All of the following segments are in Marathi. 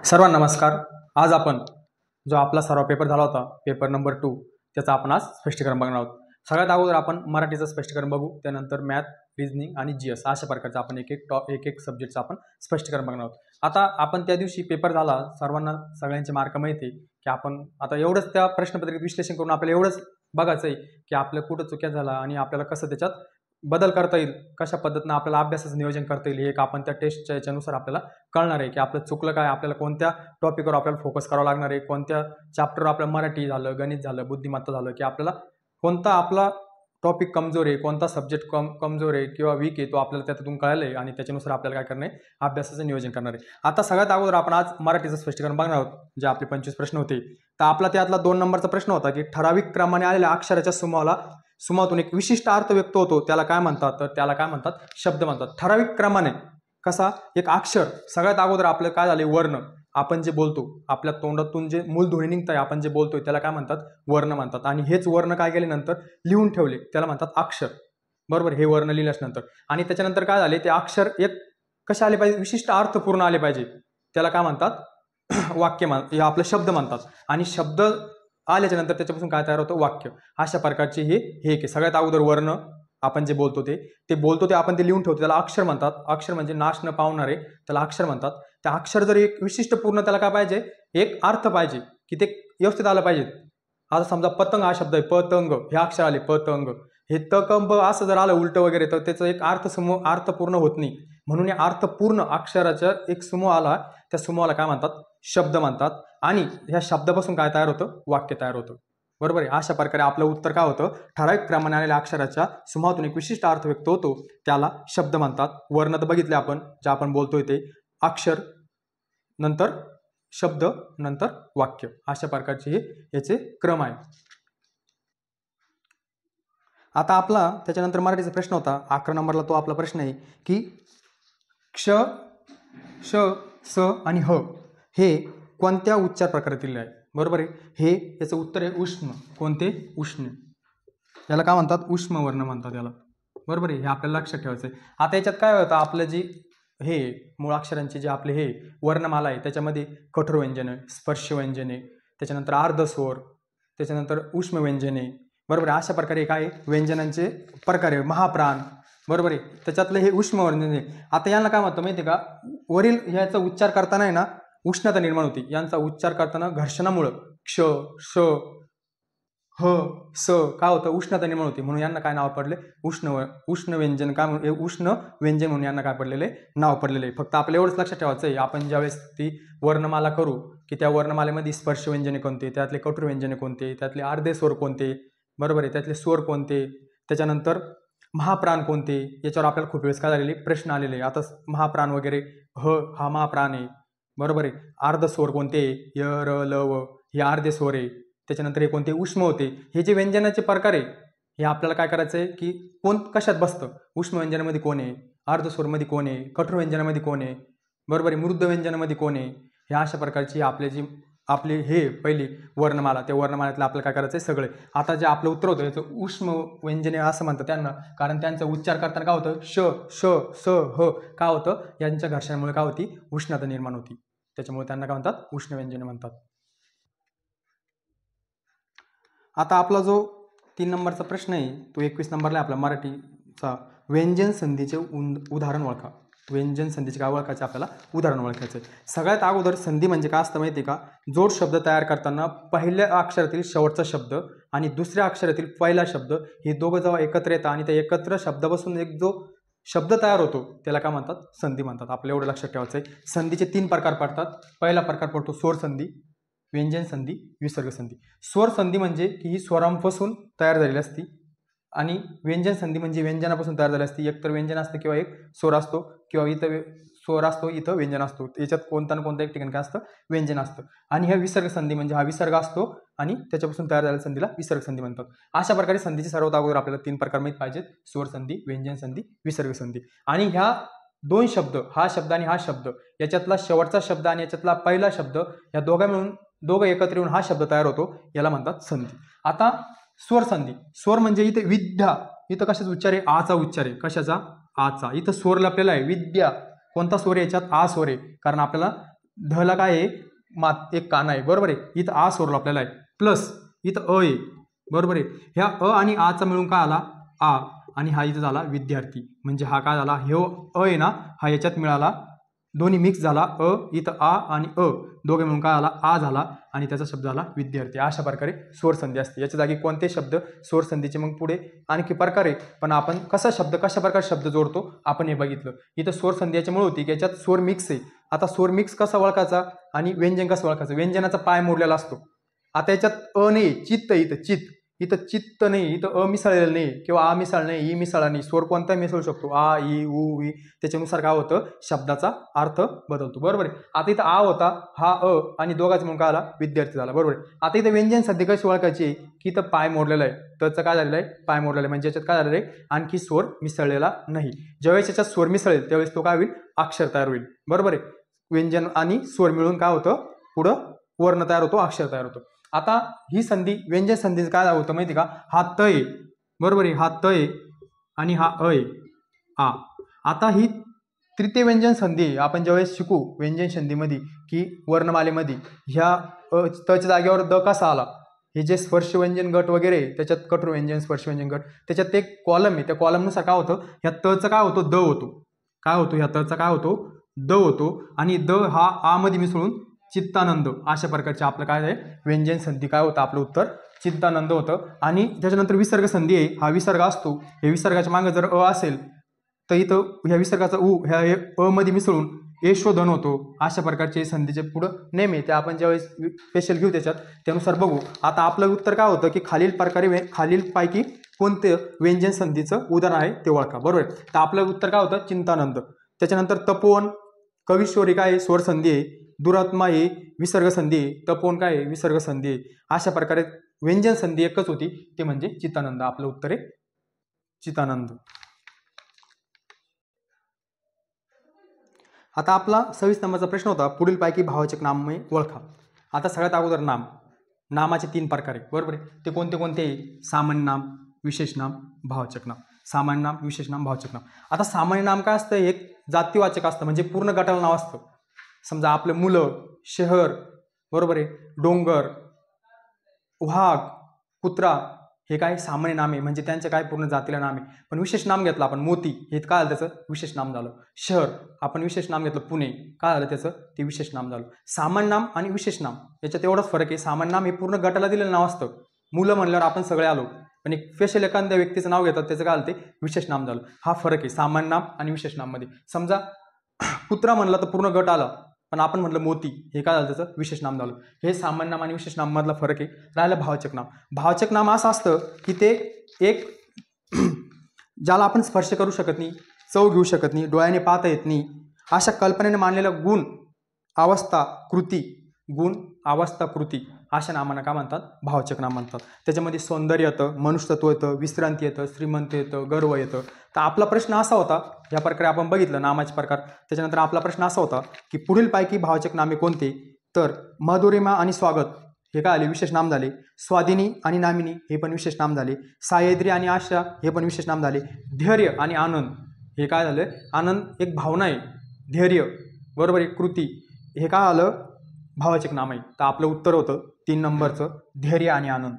सर्वांना नमस्कार। आज आपण जो आपला सराव पेपर झाला होता पेपर नंबर 2 त्याचा आपण आज स्पष्टीकरण बघणार आहोत। सगळ्यात अगोदर आपण मराठीचं स्पष्टीकरण बघू, त्यानंतर मॅथ, रिजनिंग आणि जीएस अशा प्रकारचं आपण एक सब्जेक्टचं आपण स्पष्टीकरण बघणार आहोत। आता आपण त्या दिवशी पेपर झाला, सर्वांना सगळ्यांचे मार्क माहिती की आपण आता एवढंच त्या प्रश्नपत्रिकेत विश्लेषण करून आपल्याला एवढंच बघायचं आहे की आपलं कुठं चुक्या झाला आणि आपल्याला कसं त्याच्यात बदल करता येईल, कशा पद्धतीने आपल्याला अभ्यासाचं नियोजन करता येईल हे एक आपण त्या टेस्टच्या याच्यानुसार आपल्याला कळणार आहे की आपलं चुकलं काय, आपल्याला कोणत्या टॉपिकवर आपल्याला फोकस करावं लागणार आहे, कोणत्या चॅप्टरवर आपलं मराठी झालं, गणित झालं, बुद्धिमत्ता झालं की आपल्याला कोणता आपला टॉपिक कमजोर आहे, कोणता सब्जेक्ट कमजोर आहे किंवा वीक आहे तो आपल्याला त्यातून कळालं आहे आणि त्याच्यानुसार आपल्याला काय करणार आहे, अभ्यासाचं नियोजन करणार आहे। आता सगळ्यात अगोदर आपण आज मराठीचं स्पष्टीकरण बघणार आहोत, जे आपले 25 प्रश्न होते। तर आपला त्यातला 2 नंबरचा प्रश्न होता की ठराविक क्रमाने आलेल्या अक्षराच्या समूहातून एक विशिष्ट अर्थ व्यक्त होतो, त्याला काय म्हणतात? तर त्याला काय म्हणतात? शब्द म्हणतात। ठराविक क्रमाने कसा? एक अक्षर, सगळ्यात अगोदर आपलं काय झाले, वर्ण, आपण जे बोलतो आपल्या तोंडातून जे मूलध्वनी निघतंय, आपण जे बोलतोय त्याला काय म्हणतात? वर्ण म्हणतात। आणि हेच वर्ण काय केले नंतर लिहून ठेवले त्याला म्हणतात अक्षर, बरोबर? हे वर्ण लिहिल्यानंतर आणि त्याच्यानंतर काय झाले, ते अक्षर एक कसे आले पाहिजे, विशिष्ट अर्थपूर्ण आले पाहिजे, त्याला काय म्हणतात? वाक्य हे आपले शब्द म्हणतात। आणि शब्द आल्याच्या नंतर त्याच्यापासून काय तयार होतं? वाक्य। अशा प्रकारचे हे एक सगळ्यात अगोदर वर्ण, आपण जे बोलतो ते आपण ते लिहून ठेवतो त्याला अक्षर म्हणतात। अक्षर म्हणजे नाश न पावणारे त्याला अक्षर म्हणतात। त्या अक्षर जर एक विशिष्ट पूर्ण त्याला काय पाहिजे, एक अर्थ पाहिजे की ते व्यवस्थित आलं पाहिजे। आता समजा पतंग हा शब्द आहे, पतंग हे अक्षर आले, पतंग, हे तकंब असं जर आलं उलट वगैरे तर त्याचं एक अर्थपूर्ण होत नाही, म्हणून या अर्थपूर्ण अक्षराचा एक समूह आला, त्या समूहाला काय म्हणतात? शब्द म्हणतात। आणि ह्या शब्दापासून काय तयार होतं? वाक्य तयार होतं, बरोबर आहे? अशा प्रकारे आपलं उत्तर काय होतं? ठराविक क्रमाने आलेल्या अक्षराच्या समूहातून एक विशिष्ट अर्थ व्यक्त होतो, त्याला शब्द म्हणतात। वर्ण तर बघितले आपण, जे आपण बोलतोय ते अक्षर, नंतर शब्द, नंतर वाक्य, अशा प्रकारचे याचे क्रम आहे। आता आपला त्याच्यानंतर मराठीचा प्रश्न होता 11 नंबरला, तो आपला प्रश्न आहे की क्ष, श, स आणि ह हे कोणत्या उच्चार प्रकारातील आहे, बरोबर आहे? हे याचं उत्तर आहे उष्ण। कोणते? उष्ण, याला काय म्हणतात? उष्म वर्ण म्हणतात याला, बरोबर आहे? हे आपल्याला लक्षात ठेवायचं आहे। आता याच्यात काय होतं, आपलं जे हे मूळ अक्षरांचे जे आपले हे वर्णमाला आहे त्याच्यामध्ये कठोर व्यंजने, स्पर्श व्यंजने, त्याच्यानंतर अर्धस्वर, त्याच्यानंतर उष्म व्यंजने, बरोबर आहे? अशा प्रकारे काय व्यंजनांचे प्रकार आहे, महाप्राण, बरोबर आहे? त्याच्यातलं हे उष्म व्यंजने। आता यांना काय म्हणतं माहिती आहे का? वरील ह्याचा उच्चार करताना आहे ना उष्णता निर्माण होती, यांचा उच्चार करताना घर्षणामुळे क्ष, श, ह, स काय होतं? उष्णता निर्माण होती, म्हणून यांना काय नाव पडले? उष्ण व्यंजन, काय म्हणून? उष्ण व्यंजन म्हणून यांना काय पडलेले नाव पडलेले। फक्त आपल्याला एवढंच लक्षात ठेवायचं आहे, आपण ज्यावेळेस ती वर्णमाला करू की त्या वर्णमालेमध्ये स्पर्श व्यंजने कोणते, त्यातले कठोर व्यंजने कोणते, त्यातले अर्धे स्वर कोणते, बरोबर आहे? त्यातले स्वर कोणते, त्याच्यानंतर महाप्राण कोणते, याच्यावर आपल्याला खूप वेळेस काय झालेले प्रश्न आलेले। आता महाप्राण वगैरे, हा महाप्राण आहे, बरोबर आहे? अर्धस्वर कोणते? य, र, ल, व हे अर्धे स्वर आहे। त्याच्यानंतर हे कोणते? उष्म होते। हे जे व्यंजनाचे प्रकार आहे हे आपल्याला काय करायचं आहे की कोण कशात बसतं, उष्म व्यंजनामध्ये कोण आहे, अर्धस्वरमध्ये कोण आहे, कठोर व्यंजनामध्ये कोण आहे, बरोबर आहे? मृद व्यंजनामध्ये कोण आहे, हे अशा प्रकारची आपले हे पहिली वर्णमाला, त्या वर्णमालेतलं आपल्याला काय करायचं आहे सगळे। आता जे आपलं उत्तर होतं याचं उष्म व्यंजने असं म्हणतात त्यांना, कारण त्यांचा उच्चार करताना काय होतं? श, श, स, ह काय होतं? यांच्या घर्षणामुळे काय होती? उष्णता निर्माण होती, त्याच्यामुळे त्यांना काय म्हणतात? उष्ण व्यंजने म्हणतात। आता आपला जो 3 नंबरचा प्रश्न आहे तो 21 नंबरला आपला मराठीचा, व्यंजन संधीचे उदाहरण ओळखा। व्यंजन संधीचे काय ओळखायचे? आपल्याला उदाहरण ओळखायचं आहे। सगळ्यात अगोदर संधी म्हणजे काय असतं माहिती आहे का? जोड शब्द तयार करताना पहिल्या अक्षरातील शेवटचा शब्द आणि दुसऱ्या अक्षरातील पहिला शब्द हे दोघं जेव्हा एकत्र येतात आणि त्या एकत्र शब्दापासून एक जो शब्द तयार होतो त्याला काय म्हणतात? संधी म्हणतात। आपल्याला एवढं लक्षात ठेवायचं आहे। संधीचे 3 प्रकार पडतात। पहिला प्रकार पडतो स्वर संधी, व्यंजन संधी, विसर्ग संधी। स्वर संधी म्हणजे की ही स्वरांपासून तयार झालेली असती आणि व्यंजन संधी म्हणजे व्यंजनापासून तयार झाली असती। एक तर व्यंजन असतं किंवा एक स्वर असतो, किंवा इथं स्वर असतो, इथं व्यंजन असतो, याच्यात कोणता ना कोणता एक ठिकाणी काय असतं? व्यंजन असतं। आणि ह्या विसर्ग संधी म्हणजे हा विसर्ग असतो आणि त्याच्यापासून तयार झालेल्या संधीला विसर्ग संधी म्हणतात। अशा प्रकारे संधीचे सर्वात अगोदर आपल्याला 3 प्रकार माहित पाहिजेत, स्वर संधी, व्यंजन संधी, विसर्ग संधी। आणि ह्या 2 शब्द, हा शब्द आणि हा शब्द, याच्यातला शेवटचा शब्द आणि याच्यातला पहिला शब्द, या दोघं एकत्र येऊन हा शब्द तयार होतो, याला म्हणतात संधी। आता स्वर संधी, स्वर म्हणजे इथे विद्या, इथं कशाचा उच्चार आहे? आचा उच्चार आहे। कशाचा? आचा। इथं स्वर आपल्याला आहे विद्या, कोणता स्वर आहे याच्यात? आ स्वर आहे, कारण आपल्याला धला काय आहे, एक काना आहे, बरोबर आहे. इथं आ सोडलं आपल्याला आहे, प्लस इथं अ आहे, बरोबर आहे. ह्या अ आणि आचा मिळून काय आला, आ, आणि हा इथं झाला विद्यार्थी. म्हणजे हा काय झाला, हे अ आहे ना, हा याच्यात मिळाला, दोन्ही मिक्स झाला, अ इथं आ आणि अ दोघे मिळून काय आला, आ झाला, आणि त्याचा शब्द झाला विद्यार्थी. अशा प्रकारे स्वरसंधी असते. याच्या जागी कोणते शब्द स्वरसंधीचे मग पुढे आणखी प्रकार आहे, पण आपण कशा प्रकारे शब्द जोडतो आपण हे बघितलं. इथं स्वरसंधी याच्यामुळे होती की याच्यात स्वर मिक्स आहे. आता स्वर मिक्स कसा ओळखायचा आणि व्यंजन कसं ओळखायचं. व्यंजनाचा पाय मोडलेला असतो. आता याच्यात अ नाही, चित्त इथं इथं चित्त नाही, इथं अ मिसळलेलं नाही किंवा आ मिसळ नाही, ई मिसळला नाही. स्वर कोणताही मिसळू शकतो, आ, ई, उ, ई. त्याच्यानुसार काय होतं, शब्दाचा अर्थ बदलतो, बरोबर आहे. आता इथं आ होता, हा अ, आणि दोघांचा म्हणून काय आला, विद्यार्थी झाला, बरोबर आहे. आता इथं व्यंजन सध्या कशी ओळखायची की इथं पाय मोडलेला आहे, त्याचं काय झालेलं आहे, पाय मोडलेला आहे. म्हणजे याच्यात काय झालेलं आहे, आणखी स्वर मिसळलेला नाही. ज्यावेळेस याच्यात स्वर मिसळेल त्यावेळेस तो काय होईल, अक्षर तयार होईल, बरोबर आहे. व्यंजन आणि स्वर मिळून काय होतं, पुढं वर्ण तयार होतो, अक्षर तयार होतो. आता ही संधी व्यंजन संधीचं काय होतं माहिती का, हा त आहे, बरोबर आहे, हा त आहे आणि हा अ आहे, आ. आता ही तृतीय व्यंजन संधी आहे. आपण ज्यावेळेस शिकू व्यंजन संधीमध्ये की वर्णमालेमध्ये ह्या तच्या जागेवर द कसा आला, हे जे स्पर्श व्यंजन गट वगैरे त्याच्यात कठोर व्यंजन स्पर्श व्यंजन गट त्याच्यात एक कॉलम आहे. त्या कॉलमनुसार काय होतं, ह्या तचं काय होतो, द होतो. काय होतो, ह्या तचा काय होतो, द होतो, आणि द हा आ मध्ये मिसळून चित्तानंद. अशा प्रकारचे आपलं काय आहे, व्यंजन संधी काय होतं, आपलं उत्तर चित्तानंद होतं. आणि त्याच्यानंतर विसर्ग संधी आहे. हा विसर्ग असतो, हे विसर्गाच्या मागे जर अ असेल तर इथं ह्या विसर्गाचा उ ह्या अ मध्ये मिसळून यशोधन होतो. अशा प्रकारचे संधीचे पुढं नेम आहे, ते आपण ज्यावेळेस स्पेशल घेऊ त्याच्यात त्यानुसार बघू. आता आपलं उत्तर काय होतं की खालीलपैकी कोणते व्यंजन संधीचं उदाहरण आहे ते ओळखा, बरोबर. तर आपलं उत्तर काय होतं, चिंतानंद. त्याच्यानंतर तपोवन, कविश्वरी काय आहे, स्वर संधी आहे. दुरात्मा आहे, विसर्ग संधी आहे. तपोवन काय आहे, विसर्ग संधी आहे. अशा प्रकारे व्यंजन संधी एकच होती, ते म्हणजे चित्तानंद. आपलं उत्तर आहे चित्तानंद. आता आपला 26 नंबरचा प्रश्न होता, पुढीलपैकी भावाचक नामे ओळखा. आता सगळ्यात अगोदर नामाचे 3 प्रकार आहे, बरोबर आहे. ते कोणते कोणते, सामान्य नाम, विशेष नाम, भावाचक नाम. सामान्य नाम, विशेष नाम, भावाचक नाम. आता सामान्य नाम काय असतं, एक जातीवाचक असतं, म्हणजे पूर्ण गटाला नाव असतं. समजा आपले मुलं, शहर, बरोबर आहे, डोंगर, वाघ, कुत्रा, हे काय सामान्य नाम आहे, म्हणजे त्यांचं काय पूर्ण जातीला नाम आहे. पण विशेष नाम घेतलं आपण, मोती, हे काय झालं, त्याचं विशेष नाम झालं. शहर आपण विशेष नाम घेतलं, पुणे, काय झालं त्याचं, ते विशेष नाम झालं. सामान्य नाम आणि विशेष नाम याच्यात एवढाच फरक आहे. सामान्य नाम हे पूर्ण गटाला दिलेलं नाव असतं. मुलं म्हणल्यावर आपण सगळे आलो, पण एक स्पेशल एखाद्या व्यक्तीचं नाव घेतात त्याचं काय झालं, ते विशेष नाम झालं. हा फरक आहे सामान्य नाम आणि विशेष नाम मध्ये. समजा कुत्रा म्हणला तर पूर्ण गट आला, पण आपण म्हटलं मोती, हे काय झालं, त्याचं विशेष नाम झालं. हे सामान्य नाम आणि विशेष नाम मधला फरक आहे. राहिलं भावाचक नाम. भावाचक नाम असं असतं की ते एक ज्याला आपण स्पर्श करू शकत नाही, चव घेऊ शकत नाही, डोळ्याने पाहता येत नाही, अशा कल्पनेने मानलेला गुण, अवस्था, कृती, गुण, अवस्था, कृती, अशा नामांना काय म्हणतात, भावाचक नाम म्हणतात. त्याच्यामध्ये सौंदर्य येतं, मनुष्यत्व येतं, विश्रांती येतं, श्रीमंत येतं, गर्व येतं. तर आपला प्रश्न असा होता, या प्रकारे आपण बघितलं नामाचे प्रकार. त्याच्यानंतर आपला प्रश्न असा होता की पुढीलपैकी भावाचक नामे कोणते. तर मधुरिमा आणि स्वागत हे काय आले, विशेष नाम झाले. स्वादिनी आणि नामिनी हे पण विशेष नाम झाले. सायद्री आणि आशा हे पण विशेष नाम झाले. धैर्य आणि आनंद हे काय झालं, आनंद एक भावना आहे, धैर्य, बरोबर आहे, कृती, हे काय आलं, भावाचक नाम आहे. तर आपलं उत्तर होतं 3 नंबरचं, धैर्य आणि आनंद.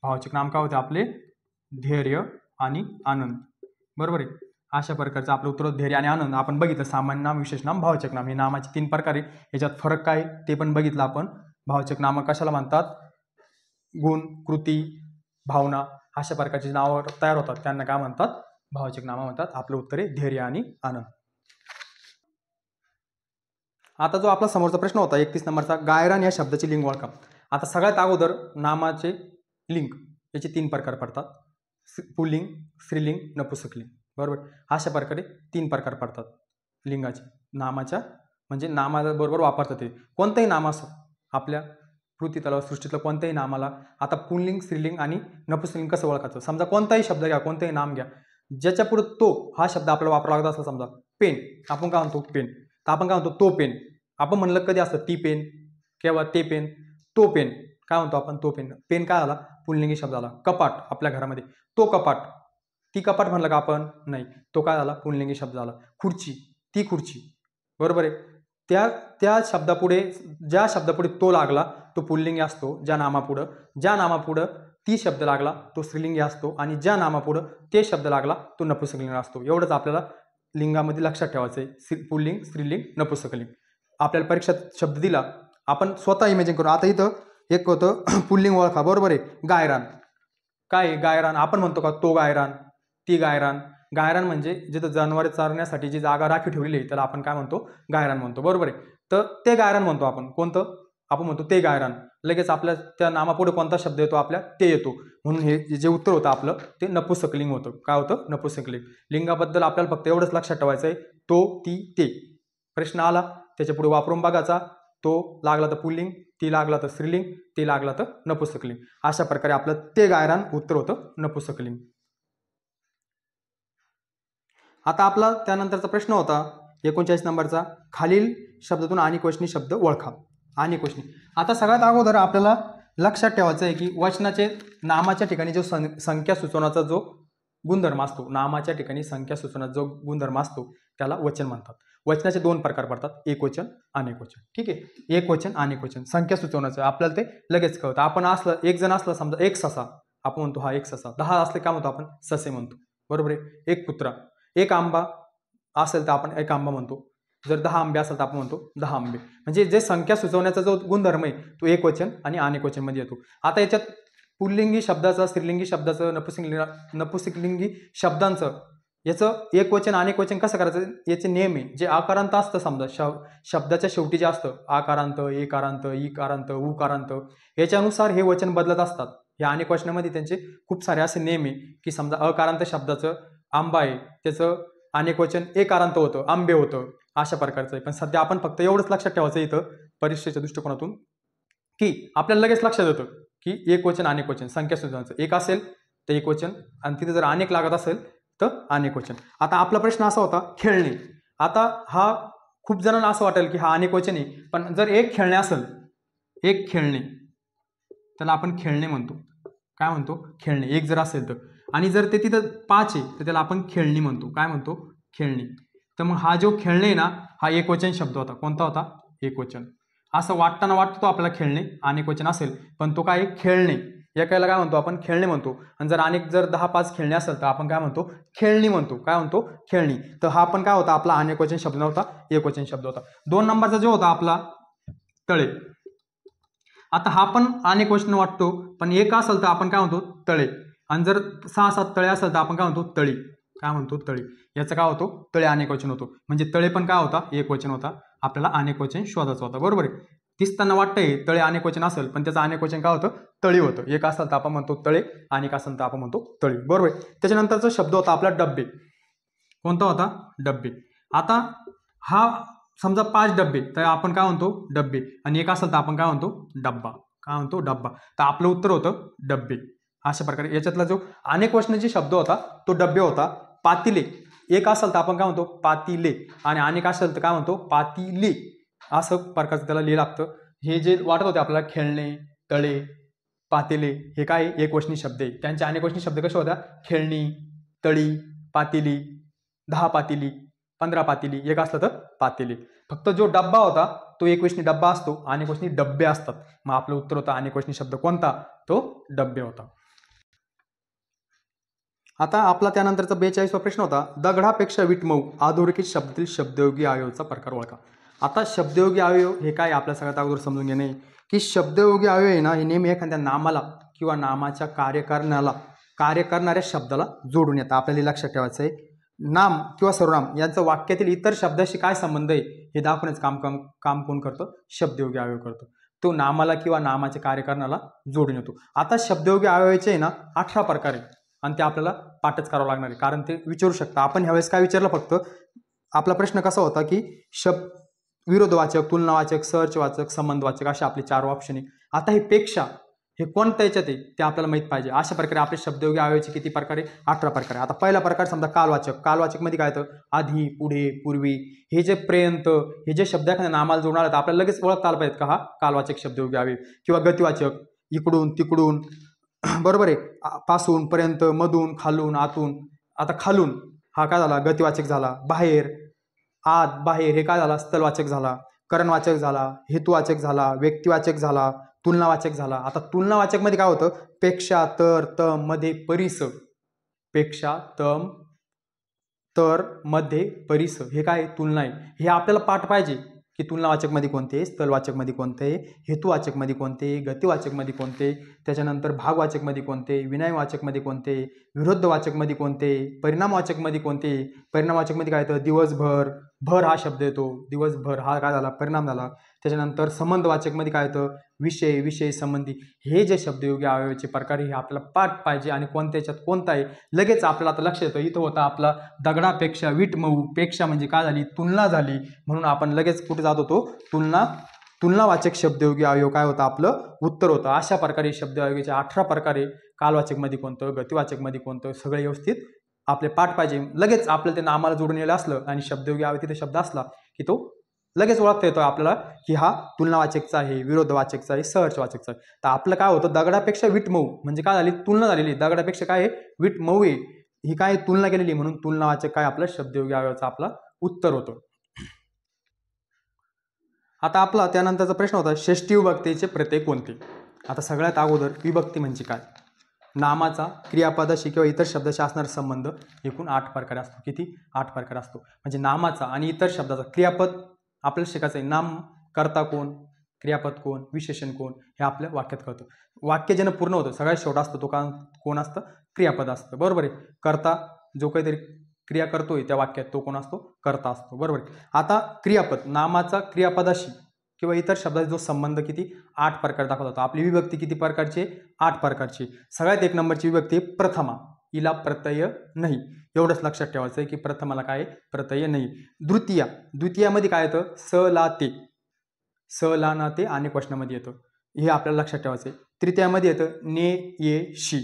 भावाचक नाम काय होते आपले, धैर्य आणि आनंद, बरोबर आहे. अशा प्रकारचं आपलं उत्तर धैर्य आणि आनंद. आपण बघितलं सामान्य नाम, विशेष नाम, भावाचक नाम, हे नामाचे 3 प्रकार आहे. याच्यात फरक काय ते पण बघितलं आपण. भावाचक नाम कशाला म्हणतात, गुण, कृती, भावना, अशा प्रकारचे नाव तयार होतात त्यांना काय म्हणतात, भावाचक नाम म्हणतात. आपलं उत्तर आहे धैर्य आणि आनंद. आता जो आपला समोरचा प्रश्न होता 31 नंबरचा, गायरान या शब्दाची लिंग ओळखा. आता सगळ्यात अगोदर नामाचे लिंग याचे 3 प्रकार पडतात, पुल्लिंग, स्त्रीलिंग, नपुंसकलिंग, बरोबर. अशा प्रकारे 3 प्रकार पडतात लिंगाचे नामाच्या, म्हणजे नामाबरोबर वापरतात. ते कोणतंही नाम असो आपल्या पृथ्वीतलावर सृष्टीतलं कोणत्याही नामाला, आता पुल्लिंग, स्त्रीलिंग आणि नपुंसकलिंग कसं ओळखायचं. समजा कोणताही शब्द घ्या, कोणतंही नाम घ्या, ज्याच्या पुढे तो हा शब्द आपल्याला वापरावा लागत असं, समजा पेन, आपण काय म्हणतो पेन, तर आपण काय म्हणतो तो पेन. आपण म्हणलं कधी असतं ती पेन किंवा ते पेन, तो पेन काय म्हणतो आपण, तो पेन. पेन काय आला, पुल्लिंगी शब्द आला. कपाट आपल्या घरामध्ये, तो कपाट, ती कपाट म्हणलं का आपण, नाही, तो काय झाला, पुल्लिंगी शब्द आला. खुर्ची, ती खुर्ची, बरोबर आहे. त्या शब्दापुढे ज्या शब्दापुढे तो लागला तो पुल्लिंगी असतो, ज्या नामापुढं ती शब्द लागला तो स्त्रीलिंगी असतो, आणि ज्या नामापुढं ते शब्द लागला तो नपुंसकलिंगी असतो. एवढंच आपल्याला लिंगामध्ये लक्षात ठेवायचं आहे. पुल्लिंग, स्त्रीलिंग, नपुंसकलिंग. आपल्याला परीक्षेत शब्द दिला, आपण स्वतः इमेजिन करू. आता इथं एक होतं पुल्लिंग ओळखा, बरोबर आहे. गायरान. काय गायरान? आपण म्हणतो का तो गायरान, ती गायरान? गायरान म्हणजे जिथं जनावरे चारण्यासाठी जी जागा राखी ठेवलेली आहे त्याला आपण काय म्हणतो? गायरान म्हणतो, बरोबर आहे. तर ते गायरान म्हणतो आपण. कोणतं? आपण म्हणतो ते गायरान. लगेच आपल्या त्या नामापुढे कोणता शब्द येतो? आपल्या ते येतो. म्हणून हे जे उत्तर होतं आपलं ते नपुंसकलिंग होतं. काय होतं? नपुंसकलिंग. लिंगाबद्दल आपल्याला फक्त एवढंच लक्षात ठेवायचं आहे, तो, ती, ते. प्रश्न आला त्याच्या पुढे वापरून बघायचा. तो लागला तर पुल्लिंग, ती लागला तर स्त्रीलिंग, ते लागला तर नपुंसकलिंग. अशा प्रकारे आपलं ते गायरान उत्तर होतं नपुंसकलिंग. आता आपला त्यानंतरचा प्रश्न होता 39 नंबरचा, खालील शब्दातून अनेकवचनी शब्द ओळखा. अनेकवचनी. आता सगळ्यात अगोदर आपल्याला लक्षात ठेवायचं आहे की वचनाचे नामाच्या ठिकाणी जो संख्या सुचवण्याचा जो गुणधर्म असतो, नामाच्या ठिकाणी संख्या सुचवण्याचा जो गुणधर्म असतो त्याला वचन म्हणतात. वचनाचे 2 प्रकार पडतात, एकवचन, अनेकवचन. ठीक आहे. एकवचन, अनेकवचन. संख्या सुचवण्याचं आपल्याला ते लगेच कळतं. आपण असलं, एक जण असलं समजा, एक ससा, आपण म्हणतो हा एक ससा. 10 असले काय म्हणतो? आपण ससे म्हणतो, बरोबर आहे. एक कुत्रा, एक आंबा असेल तर आपण एक आंबा म्हणतो. जर 10 आंबे असेल तर आपण म्हणतो 10 आंबे. म्हणजे जे संख्या सुचवण्याचा जो गुणधर्म आहे तो एकवचन आणि अनेकवचन मध्ये येतो. आता याच्यात पुल्लिंगी शब्दाचं, स्त्रीलिंगी शब्दाचं, नपुंसकलिंगी शब्दांचं याचं एकवचन अनेकवचन कसं करायचं याचे नियम आहे. जे आकारांत असतं समजा, शब्दाच्या शेवटी जे असतं आकारांत, एकारांत, इकारांत, उकारांत, याच्यानुसार हे वचन बदलत असतात. या अनेकवचनामध्ये त्यांचे खूप सारे असे नियम आहे की समजा अकारांत शब्दाचं आंबा आहे त्याचं अनेकवचन एकारांत होतं, आंबे होतं, अशा प्रकारचं आहे. पण सध्या आपण फक्त एवढंच लक्षात ठेवायचं इथं परीक्षेच्या दृष्टिकोनातून की आपल्याला लगेच लक्षात येतं की एकवचन अनेकवचन संख्या सुचवण्याचं. एक असेल तर एकवचन, आणि तिथे जर अनेक लागत असेल तर अनेकवचन. आता आपला प्रश्न असा होता खेळणे. आता हा खूप जणांना असं वाटेल की हा अनेकवचन आहे, पण जर एक खेळणे असेल, एक खेळणे, त्याला आपण खेळणे म्हणतो. काय म्हणतो? खेळणे. एक जर असेल तर, आणि जर ते तिथं 5 आहे तर त्याला आपण खेळणी म्हणतो. काय म्हणतो? खेळणी. तर मग हा जो खेळणे आहे ना हा एकवचन शब्द होता. कोणता होता? एकवचन. असं वाटताना वाटतो आपल्याला खेळणे अनेकवचन असेल, पण तो काय? खेळणे. एकाला काय म्हणतो आपण? खेळणे म्हणतो. आणि जर 10-5 खेळणे असेल तर आपण काय म्हणतो? खेळणी म्हणतो. काय म्हणतो? खेळणी. तर हा पण काय होता? आपला अनेकवचन शब्द नव्हता, एकवचन शब्द होता. 2 नंबरचा जो होता आपला तळे. आता हा पण अनेकवचन वाटतो, पण एक असेल तर आपण काय म्हणतो? तळे. आणि जर 6-7 तळे असेल तर आपण काय म्हणतो? तळी. काय म्हणतो? तळी. याचं काय होतो? तळे अनेकवचन होतो. म्हणजे तळे पण काय होता? एकवचन होता. आपल्याला अनेकवचन शोधायचं होतं, बरोबर आहे. दिसताना वाटतंय तळे अनेकवचन असेल, पण त्याचं अनेकवचन काय होतं? तळी होतं. एक असेल तर आपण म्हणतो तळे, अनेक असेल तर आपण म्हणतो तळी, बरोबर आहे. त्याच्यानंतरचा शब्द होता आपला डब्बे. कोणता होता? डब्बे. आता हा समजा 5 डब्बे तर आपण काय म्हणतो? डब्बे. आणि एक असेल तर आपण काय म्हणतो? डब्बा. काय म्हणतो? डब्बा. तर आपलं उत्तर होतं डब्बे. अशा प्रकारे याच्यातला जो अनेकवचनाचे शब्द होता तो डब्बे होता. पातिले. एक असेल तर आपण काय म्हणतो? पातिले. आणि अनेक असेल तर काय म्हणतो? पातिले. असं प्रकारचं त्याला लिहिलं लागतं. हे जे वाटत होते आपल्याला खेळणे, तळे, पातेले, हे काय? एकवचनी शब्द आहे. त्यांचे अनेकवचनी शब्द कसे होत्या? खेळणी, तळी, पातेली, 10 पातेली, 15 पातेली, एक असलं तर पातेली. फक्त जो डब्बा होता तो एकवचनी डब्बा असतो, अनेकवचनी डब्बे असतात. मग आपलं उत्तर होतं अनेकवचनी शब्द कोणता? तो डब्बे होता. आता आपला त्यानंतरचा 42वा प्रश्न होता, दगडापेक्षा वीटमऊ अधोरेखित शब्दातील शब्दयोगी अवयवाचा प्रकार ओळखा. आता शब्दयोगी अवयव हे काय आपल्या सगळ्यात अगोदर समजून घेणे की शब्दयोगी अवयव आहे ना हे नेहमी एखाद्या नामाला किंवा नामाच्या कार्य करणाऱ्या शब्दाला जोडून येतात. आपल्याला लक्षात ठेवायचं आहे नाम किंवा सर्वनाम यांचं वाक्यातील इतर शब्दाशी काय संबंध आहे हे दाखवण्याचं काम कोण करतं? शब्दयोगी अवयव करतो. तो नामाला किंवा नामाच्या कार्य करणाला जोडून येतो. आता शब्दयोगी अवयवाचे आहे ना 18 प्रकार आहे आणि ते आपल्याला पाठच करावं लागणार आहे, कारण ते विचारू शकता. आपण ह्यावेळेस काय विचारलं, फक्त आपला प्रश्न कसा होता की विरोधवाचक, तुलनावाचक, सहजवाचक, संबंधवाचक असे आपले 4 ऑप्शन आहे. आता हे पेक्षा हे कोणत्या याच्यात आहे ते आपल्याला माहित पाहिजे. अशा प्रकारे आपले शब्दयोगी अवयवाचे किती प्रकार आहे? 18 प्रकार आहे. आता पहिला प्रकार समजा कालवाचक. कालवाचक मध्ये काय येतं? आधी, पुढे, पूर्वी, हे जे पर्यंत, हे जे शब्द एखाद्या नामाला जोडणार आहेत आपल्याला लगेच ओळखता आलं पाहिजे का हा कालवाचक शब्दयोगी अवयव. किंवा गतिवाचक, इकडून तिकडून, बरोबर आहे, पासून, पर्यंत, मधून, खालून, आतून. आता खालून हा काय झाला? गतिवाचक झाला. बाहेर, आत, बाहेर हे काय झाला? स्थलवाचक झाला. करणवाचक झाला, हेतुवाचक झाला, व्यक्तिवाचक झाला, तुलनावाचक झाला. आता तुलनावाचक मध्ये काय होतं, पेक्षा, तर, तम, मध्ये, परिस. पेक्षा, तम, तर, मध्ये, परिस हे काय तुलना आहे. हे आपल्याला पाठ पाहिजे की तुलनावाचक मध्ये कोणते, स्थलवाचक मध्ये कोणते, हेतुवाचक मध्ये कोणते, गतिवाचक मध्ये कोणते, त्याच्यानंतर भागवाचक मध्ये कोणते, विनयवाचक मध्ये कोणते, विरुद्धवाचक मध्ये कोणते, परिणामवाचक मध्ये कोणते. परिणामवाचक मध्ये काय येतं, दिवसभर, भर हा शब्द येतो, दिवसभर हा काय झाला, परिणाम झाला. त्याच्यानंतर संबंधवाचक मध्ये काय येतं, विषय, विषय संबंधी. हे जे शब्दयोगी अवयवाचे प्रकार हे आपल्याला पाठ पाहिजे आणि कोणत्या याच्यात कोणता आहे लगेच आपल्याला आता लक्ष येतं. इथं होता आपला दगडापेक्षा वीट मऊ, पेक्षा म्हणजे काय झाली, तुलना झाली, म्हणून आपण लगेच कुठे जात होतो, तुलनावाचक शब्दयोगी अवयव काय होता, आपलं उत्तर होतं. अशा प्रकारे शब्दयोगाचे 18 प्रकारे, कालवाचक मध्ये कोणतं, गतिवाचक मध्ये कोणतं, सगळे व्यवस्थित आपले पाठ पाहिजे. लगेच आपल्याला ते नामाला जोडून येलं असलं आणि शब्दयोगी अवयव तिथे शब्द असला की तो लगेच ओळखता येतो आपल्याला की हा तुलनावाचकचा आहे, विरोधवाचकचा आहे, सहर्षवाचकचा आहे. तर आपलं काय होतं, दगडापेक्षा वीट मऊ म्हणजे काय झाली, तुलना झालेली. दगडापेक्षा काय आहे, वीट मऊ आहे, ही काय तुलना केलेली, म्हणून तुलनावाचक काय आपलं शब्दयोगी अवयवाचं आपला उत्तर होतं. आता आपला त्यानंतरचा प्रश्न होता, षष्ठी विभक्तीचे प्रत्यय कोणते. आता सगळ्यात अगोदर विभक्ती म्हणजे काय, नामाचा क्रियापदाशी किंवा इतर शब्दाशी असणारा संबंध एकूण 8 प्रकार असतो. किती, 8 प्रकार असतो. म्हणजे नामाचा आणि इतर शब्दाचा क्रियापद आपल्याला शिकायचं आहे. नाम कर्ता कोण, क्रियापद कोण, विशेषण कोण, हे आपल्या वाक्यात कळतं. वाक्य ज्यानं पूर्ण होतं सगळ्यात शेवट असतो तो कोण असतं, क्रियापद असतं, बरोबर आहे. कर्ता जो काहीतरी क्रिया करतोय त्या वाक्यात तो कोण असतो, कर्ता असतो, बरोबर आहे. आता क्रियापद, नामाचा क्रियापदाशी किंवा इतर शब्दाचा जो संबंध किती, 8 प्रकार दाखवत होता. आपली विभक्ती किती प्रकारची, 8 प्रकारची. सगळ्यात 1 नंबरची विभक्ती प्रथमा, हिला प्रत्यय नाही. एवढंच लक्षात ठेवायचं आहे की प्रथमाला काय प्रत्यय नाही. द्वितीया, द्वितीयामध्ये काय येतं, स ला ते, स ला ना ते अनेक वचनामध्ये येतं, हे आपल्याला लक्षात ठेवायचं आहे. तृतीयामध्ये येतं ने ये शी.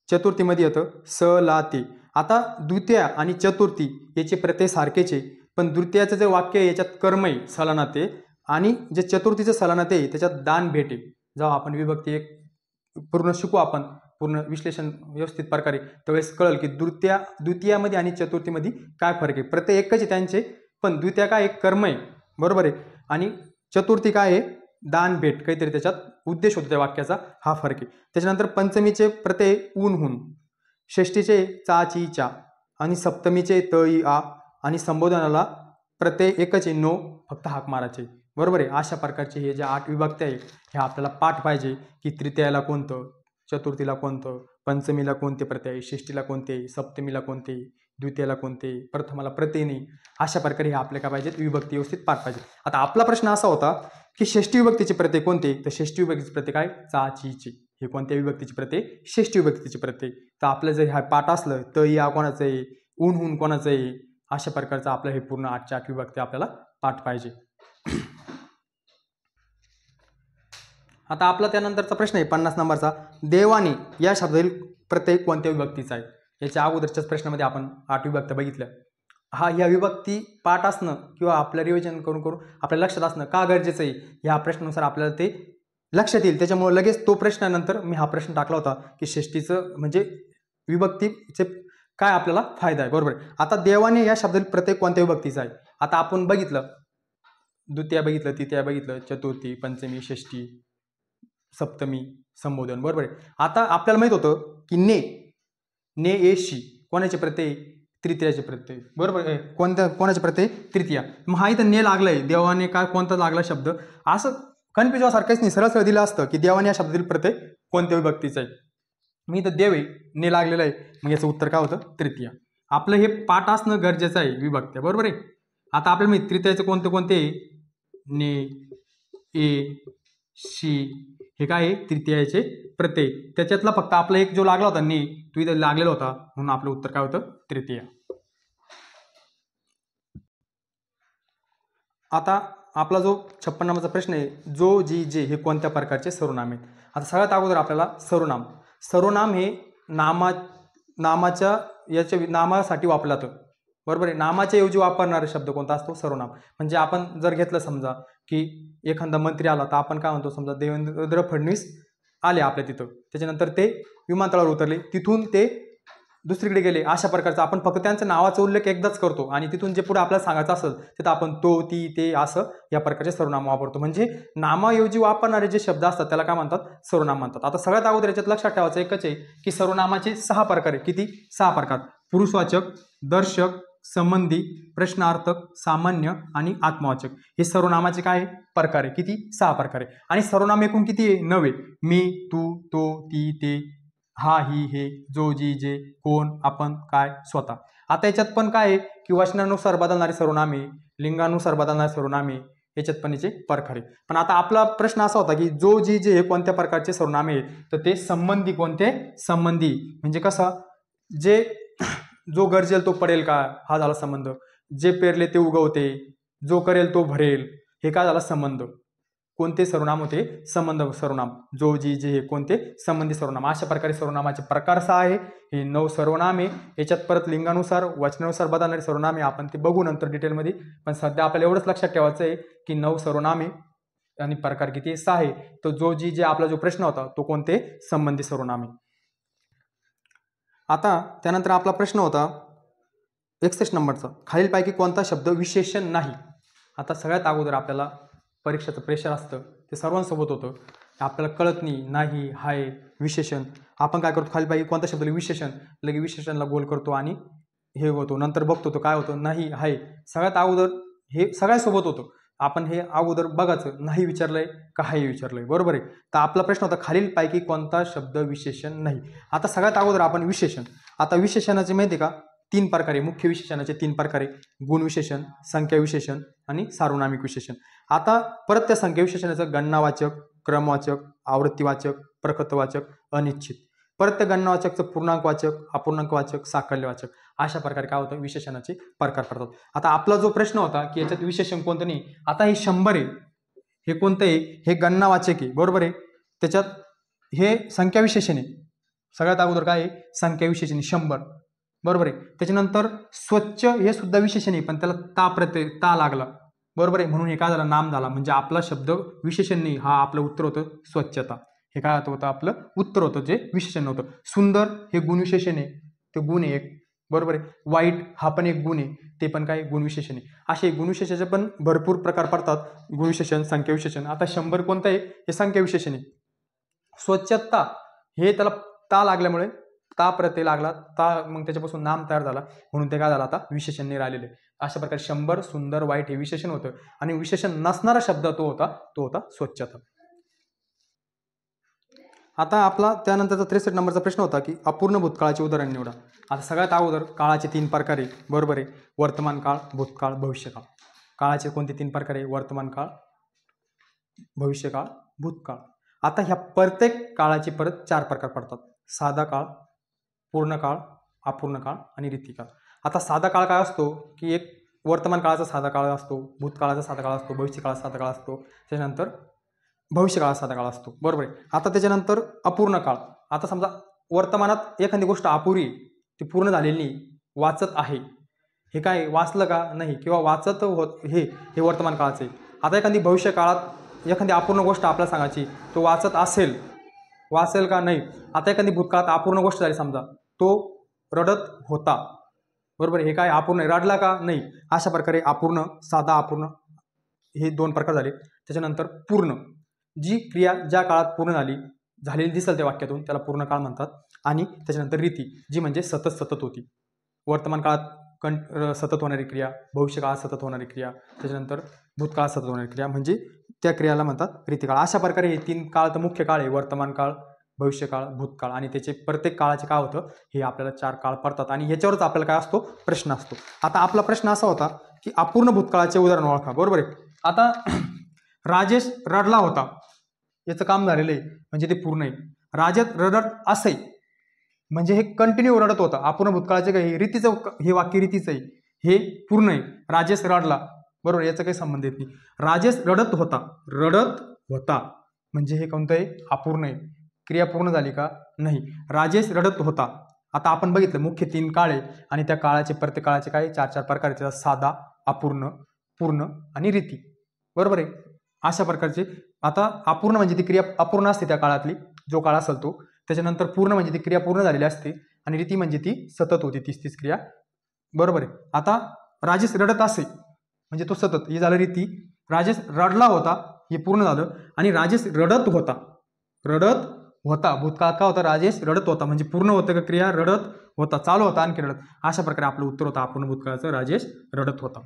चतुर्थीमध्ये येतं स ला ते. आता द्वितीया आणि चतुर्थी याचे प्रत्यय सारखेचे, पण द्वितीयाचं जे वाक्य आहे याच्यात कर्म आहे सलाना ते, आणि जे चतुर्थीचं सलाना ते त्याच्यात दान भेटे. जेव्हा आपण विभक्ती एक पूर्ण शिकू, आपण पूर्ण विश्लेषण व्यवस्थित प्रकारे, त्यावेळेस कळेल की द्वितीयामध्ये आणि चतुर्थीमध्ये काय फरक आहे. प्रत्यय एकच आहे त्यांचे, पण द्वितीया काय एक कर्म आहे, बरोबर आहे, आणि चतुर्थी काय आहे, दान भेट, काहीतरी त्याच्यात उद्देश होतो त्या वाक्याचा, हा फरक आहे. त्याच्यानंतर पंचमीचे प्रत्यय ऊन हुन, षष्टीचे चा ची चा, आणि सप्तमीचे त ई आ, आणि संबोधनाला प्रत्यय एकच आहे, नो, फक्त हाक मारायचे, बरोबर आहे. अशा प्रकारचे हे जे 8 विभक्ती आहे हे आपल्याला पाठ पाहिजे की तृतीयाला कोणतं, चतुर्थीला कोणतं, पंचमीला कोणते प्रत्यय, षष्टीला कोणते, सप्तमीला कोणते, द्वितीयाला कोणते, प्रथमाला प्रत्यय नाही. अशा प्रकारे हे आपल्या काय पाहिजेत, विभक्ती व्यवस्थित पाठ पाहिजे. आता आपला प्रश्न असा होता की षष्ठी विभक्तीचे प्रत्यय कोणते, तर षष्ठी विभक्तीचे प्रत्यय काय, चा ची ची, हे कोणत्या विभक्तीचे प्रत्यय, षष्ठी विभक्तीचे प्रत्यय. तर आपलं जर हा पाठ असलं तर या कोणाचं आहे, ऊन हुन कोणाचं आहे, अशा प्रकारचं आपलं हे पूर्ण 8च्या 8 विभक्ती आपल्याला पाठ पाहिजे. आता आपला त्यानंतरचा प्रश्न आहे 50 नंबरचा, देवाने या शब्दातील प्रत्यय कोणत्या विभक्तीचा आहे. याच्या अगोदरच्याच प्रश्नामध्ये आपण 8 विभक्ती बघितल्या. या विभक्ती पाठ असणं किंवा आपलं रिव्हिजन करून आपल्या लक्षात असणं का गरजेचं आहे, या प्रश्नानुसार आपल्याला ते लक्षात येईल. त्याच्यामुळे लगेच तो प्रश्नानंतर मी हा प्रश्न टाकला होता की षष्टीचं म्हणजे विभक्तीचे काय आपल्याला फायदा आहे, बरोबर. आता देवाने या शब्दातील प्रत्यय कोणत्या विभक्तीचा आहे. आता आपण बघितलं, द्वितीया बघितलं, तृतीया बघितलं, चतुर्थी, पंचमी, षष्ठी, सप्तमी, संबोधन, बरोबर आहे. आता आपल्याला माहित होतं की ने ए शी कोणाचे प्रत्यय, तृतीयाचे प्रत्यय, बरोबर आहे. कोणाचे प्रत्यय, तृतीया. मग हा इथं ने लागलाय, देवाने काय कोणता लागला शब्द, असं कन्फ्युज सारखंच नाही, सरळ सरळ दिलं असतं की देवाने या शब्दातील प्रत्यय कोणत्या विभक्तीचा आहे. मी इथं देव आहे, ने लागलेलं आहे, मग याचं उत्तर काय होतं, तृतीया. आपलं हे पाठ असणं गरजेचं आहे विभक्त्या, बरोबर आहे. आता आपल्याला माहिती तृतीयाचे कोणते कोणते, ने ए शी, हे काय आहे तृतीयाचे प्रत्यय. त्याच्यातला फक्त आपला एक जो लागला होता ने, तो इथे लागलेला होता, म्हणून आपलं उत्तर काय होतं, तृतीया. आता आपला जो 56 नंबरचा प्रश्न आहे, जो जी जे हे कोणत्या प्रकारचे सर्वनाम आहेत. आता सगळ्यात अगोदर आपल्याला सर्वनाम हे नामाच्या याच्या नामासाठी वापरलं जातं, बरोबर आहे. नामाच्या ऐवजी वापरणारा शब्द कोणता असतो, सर्वनाम. म्हणजे आपण जर घेतलं समजा की एखादा मंत्री आला तर आपण काय म्हणतो, समजा देवेंद्र फडणवीस आले आपल्या तिथं, त्याच्यानंतर ते विमानतळावर उतरले, तिथून ते दुसरीकडे गेले अशा प्रकारचं आपण फक्त त्यांच्या नावाचा उल्लेख एकदाच करतो आणि तिथून जे पुढे आपल्याला सांगायचं असेल तिथं आपण तो, ती, ते असं या प्रकारचे सर्वनाम वापरतो. म्हणजे नामाऐवजी वापरणारे जे शब्द असतात त्याला काय म्हणतात? सर्वनाम म्हणतात. आता सगळ्यात अगोदर याच्यात लक्षात ठेवायचं एकच आहे की सर्वनामाचे 6 प्रकार आहे. किती? 6 प्रकार. पुरुषवाचक, दर्शक, संबंधी, प्रश्नार्थक, सामान्य आणि आत्मवाचक हे सर्वनामाचे काय प्रकार आहे? किती? 6 प्रकार आहे. आणि सर्वनाम एकूण किती आहे? 9 आहे. मी, तू, तो, ती, ते, हा, ही, हे, जो, जी, जे, कोण, आपण, काय, स्वतः. आता याच्यात पण काय आहे की वचनानुसार बदलणारी सर्वनामे, लिंगानुसार बदलणारी सर्वनामे, याच्यात पण याचे प्रकार आहे. पण आता आपला प्रश्न असा होता की जो, जी, जे हे कोणत्या प्रकारचे सर्वनामे आहे? तर ते संबंधी. कोणते? संबंधी. म्हणजे कसं? जे जो गरजेल तो पडेल का? हा झाला संबंध. जे पेरले ते उगवते, जो करेल तो भरेल, हे काय झाला? संबंध. कोणते सर्वनाम होते? संबंध सर्वनाम. जो, जी, जे हे कोणते? संबंधी सर्वनाम. अशा प्रकारे सर्वनामाचे प्रकार 6 आहे. हे 9 सर्वनामे. याच्यात परत लिंगानुसार, वचनानुसार बदलणारे सर्वनामे आपण ते बघू नंतर डिटेलमध्ये. पण सध्या आपल्याला एवढंच लक्षात ठेवायचं आहे की 9 सर्वनामे आणि प्रकार किती? 6 आहे. तो जो, जी, जे आपला जो प्रश्न होता तो कोणते? संबंधी सर्वनामे. आता त्यानंतर आपला प्रश्न होता 61 नंबरचा, खालीलपैकी कोणता शब्द विशेषण नाही? आता सगळ्यात अगोदर आपल्याला परीक्षेचं प्रेशर असतं ते सर्वांसोबत होतं. आपल्याला कळत नाही, हाय, विशेषण. आपण काय करतो? खालीलपैकी कोणता शब्द विशेषण, लगे विशेषणला गोल करतो आणि हे होतो. नंतर बघतो तो काय होतं? नाही, हाय. सगळ्यात अगोदर हे सगळ्यासोबत होतं. आपण हे अगोदर बघायचं, नाही विचारलंय का हाय विचारलंय, बरोबर आहे. तर आपला प्रश्न होता खालीलपैकी कोणता शब्द विशेषण नाही. आता सगळ्यात अगोदर आपण विशेषण. आता विशेषणाचे माहिती आहे का? 3 प्रकार आहे. मुख्य विशेषणाचे 3 प्रकार आहे. गुण विशेषण, संख्या विशेषण आणि सार्वनामिक विशेषण. आता परत त्या संख्या विशेषणाचं गणनावाचक, क्रमवाचक, आवृत्तीवाचक, प्रकृतवाचक, अनिश्चित. परत त्या गणनावाचकचं पूर्णांकवाचक, अपूर्णांकवाचक, साकल्यवाचक. अशा प्रकारे काय होतं? विशेषणाचे प्रकार पडतात. आता आपला जो प्रश्न होता की याच्यात विशेषण कोणतं नाही. आता हे 100 आहे. हे कोणतं आहे? हे गणनावाचक आहे, बरोबर आहे. त्याच्यात हे संख्या विशेषण आहे. सगळ्यात अगोदर काय आहे? संख्या विशेषण 100, बरोबर आहे. त्याच्यानंतर स्वच्छ हे सुद्धा विशेषण आहे, पण त्याला ता लागला, बरोबर आहे. म्हणून हे काय झालं? नाम झाला. म्हणजे आपला शब्द विशेषण नाही, हा आपलं उत्तर होतं स्वच्छता. हे काय होतं? आपलं उत्तर होतं जे विशेषण नव्हतं. सुंदर हे गुणविशेषण आहे, ते गुण आहे एक, बरोबर आहे. वाईट हा पण एक गुण आहे, ते पण काय? गुणविशेषण आहे. असे गुणविशेषाचे पण भरपूर प्रकार पडतात. गुणविशेषण, संख्या विशेषण. आता 100 कोणतं आहे? हे संख्या विशेषण आहे. स्वच्छता हे त्याला ता लागल्यामुळे ता प्रत्यय लागला, मग त्याच्यापासून नाम तयार झाला, म्हणून ते काय झालं? आता विशेषण नाही राहिलेले. अशा प्रकारे 100, सुंदर, वाईट हे विशेषण होतं. आणि विशेषण नसणारा शब्द तो होता स्वच्छता. आता आपला त्यानंतरचा 63 नंबरचा प्रश्न होता की अपूर्ण भूतकाळाचे उदाहरण निवडा. आता सगळ्यात अगोदर काळाचे 3 प्रकार आहे, बरोबर आहे. वर्तमान काळ, भूतकाळ, भविष्यकाळ. काळाचे कोणते 3 प्रकार आहे? वर्तमान काळ, भविष्यकाळ, भूतकाळ. आता ह्या प्रत्येक काळाचे परत 4 प्रकार पडतात. साधा काळ, पूर्ण काळ, अपूर्ण काळ आणि रीतिकाळ. आता साधा काळ काय असतो की एक वर्तमान काळाचा साधा काळ असतो, भूतकाळाचा साधा काळ असतो, भविष्यकाळाचा साधा काळ असतो, त्याच्यानंतर भविष्यकाळाचा साधा काळ असतो, बरोबर आहे. आता त्याच्यानंतर अपूर्ण काळ. आता समजा वर्तमानात एखादी गोष्ट अपुरी, ती पूर्ण झालेली नाही, वाचत आहे, हे काय? वाचलं का? नाही, किंवा वाचत हे वर्तमान काळाचं आहे. आता एखादी भविष्य काळात एखादी अपूर्ण गोष्ट आपल्याला सांगायची, तो वाचत असेल, वाचेल का? नाही. आता एखादी भूतकाळात अपूर्ण गोष्ट झाली, समजा तो रडत होता, बरोबर आहे. हे काय? अपूर्ण आहे. रडला का? नाही. अशा प्रकारे अपूर्ण, साधा, अपूर्ण हे 2 प्रकार झाले. त्याच्यानंतर पूर्ण, जी क्रिया ज्या काळात पूर्ण झालेली दिसेल त्या वाक्यातून त्याला पूर्ण काळ म्हणतात. आणि त्याच्यानंतर रीती, जी म्हणजे सतत होती. वर्तमान काळात सतत होणारी क्रिया, भविष्य काळात सतत होणारी क्रिया, त्याच्यानंतर भूतकाळात सतत होणारी क्रिया, म्हणजे त्या क्रियाला म्हणतात रीतिकाळ. अशा प्रकारे हे 3 काळ तर मुख्य काळ आहे. वर्तमान काळ, भविष्यकाळ, भूतकाळ. आणि त्याचे प्रत्येक काळाचे काय होतं? हे आपल्याला 4 काळ पडतात आणि ह्याच्यावरच आपल्याला काय असतो? प्रश्न असतो. आता आपला प्रश्न असा होता की अपूर्ण भूतकाळाचे उदाहरण ओळखा, बरोबर आहे. आता राजेश रडला होता, याचं काम झालेलं आहे, म्हणजे ते पूर्ण आहे. राजेश रडत असे, म्हणजे हे कंटिन्यू रडत होता. अपूर्ण भूतकाळाचे काही रीतीचं, हे वाक्य रीतीचं आहे, हे पूर्ण आहे. राजेश रडला, बरोबर, याचा काही संबंध येत नाही. राजेश रडत होता म्हणजे हे कोणतं आहे? अपूर्ण आहे. क्रिया पूर्ण झाली का? नाही. राजेश रडत होता. आता आपण बघितलं मुख्य 3 काळ आहे आणि त्या काळाचे प्रत्येक काळाचे काय 4 प्रकार आहेत. साधा, अपूर्ण, पूर्ण आणि रीती, बरोबर आहे. अशा प्रकारचे. आता अपूर्ण म्हणजे ती क्रिया अपूर्ण असते त्या काळातली, जो काळ असेल तो. त्याच्यानंतर पूर्ण म्हणजे ती क्रिया पूर्ण झालेली असते. आणि रीती म्हणजे ती सतत होती, 30 क्रिया, बरोबर आहे. आता राजेश रडत असे म्हणजे तो सतत, हे झालं रीती. राजेश रडला होता हे पूर्ण झालं, आणि राजेश रडत होता, रडत होता भूतकाळात का होता, राजेश रडत होता म्हणजे पूर्ण होतं का क्रिया, रडत होता, चालू होता आणखी रडत. अशा प्रकारे आपलं उत्तर होतं अपूर्ण भूतकाळाचं, राजेश रडत होता.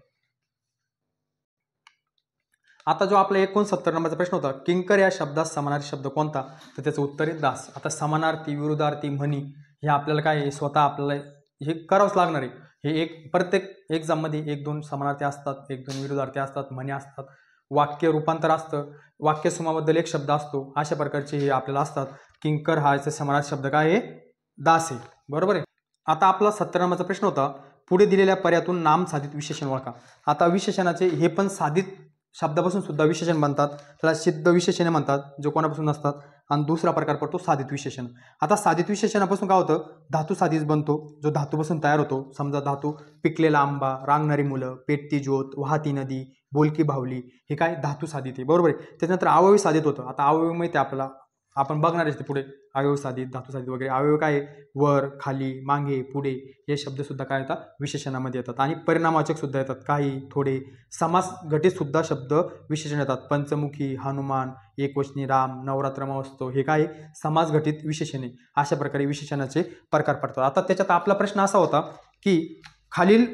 आता जो आपला 69 नंबरचा प्रश्न होता, किंकर या शब्दास समानार्थी शब्द कोणता, तर त्याचं उत्तर आहे दास. आता समानार्थी, विरुद्धार्थी, म्हणी हे आपल्याला काय आहे, स्वतः आपल्याला हे करावंच लागणार आहे. हे प्रत्येक एक्झाममध्ये 1-2 समानार्थी असतात, 1-2 विरुद्धार्थी असतात, म्हणी असतात, वाक्य रूपांतर असतं, वाक्यसमूहाबद्दल एक शब्द असतो, अशा प्रकारचे हे आपल्याला असतात. किंकर हा याचा समानार्थी शब्द काय आहे, दास आहे, बरोबर आहे. आता आपला 70 नंबरचा प्रश्न होता, पुढे दिलेल्या पर्यायातून नाम साधित विशेषण ओळखा. आता विशेषणाचे हे पण साधित शब्दापासून सुद्धा विशेषण बनतात, त्याला सिद्ध विशेषणे म्हणतात, जो कोणापासून नसतात, आणि दुसरा प्रकार पडतो साधित विशेषण. आता साधित विशेषणापासून काय होतं, धातू साधित बनतो, जो धातूपासून तयार होतो. समजा धातू, पिकलेला आंबा, रांगणारी मुलं, पेटती ज्योत, वाहती नदी, बोलकी बाहुली, हे काय धातू साधित आहे, बरोबर आहे. त्याच्यानंतर अवयवी साधित होतं. आता अवयवी माहिती आहे आपल्याला, आपण बघणारच ते पुढे, अवयव साधित, धातू साधित वगैरे. अवयव काय, वर, खाली, मागे, पुढे, हे शब्द सुद्धा काय येतात, विशेषणामध्ये येतात. आणि परिणामवाचक सुद्धा येतात, काही, थोडे. समास घटित सुद्धा शब्द विशेषण येतात, पंचमुखी, हनुमान, एकवचनी, राम, नवरात्र महोत्सव, हे काय समास घटित विशेषणे. अशा प्रकारे विशेषणाचे प्रकार पडतात. आता त्याच्यात आपला प्रश्न असा होता की खालील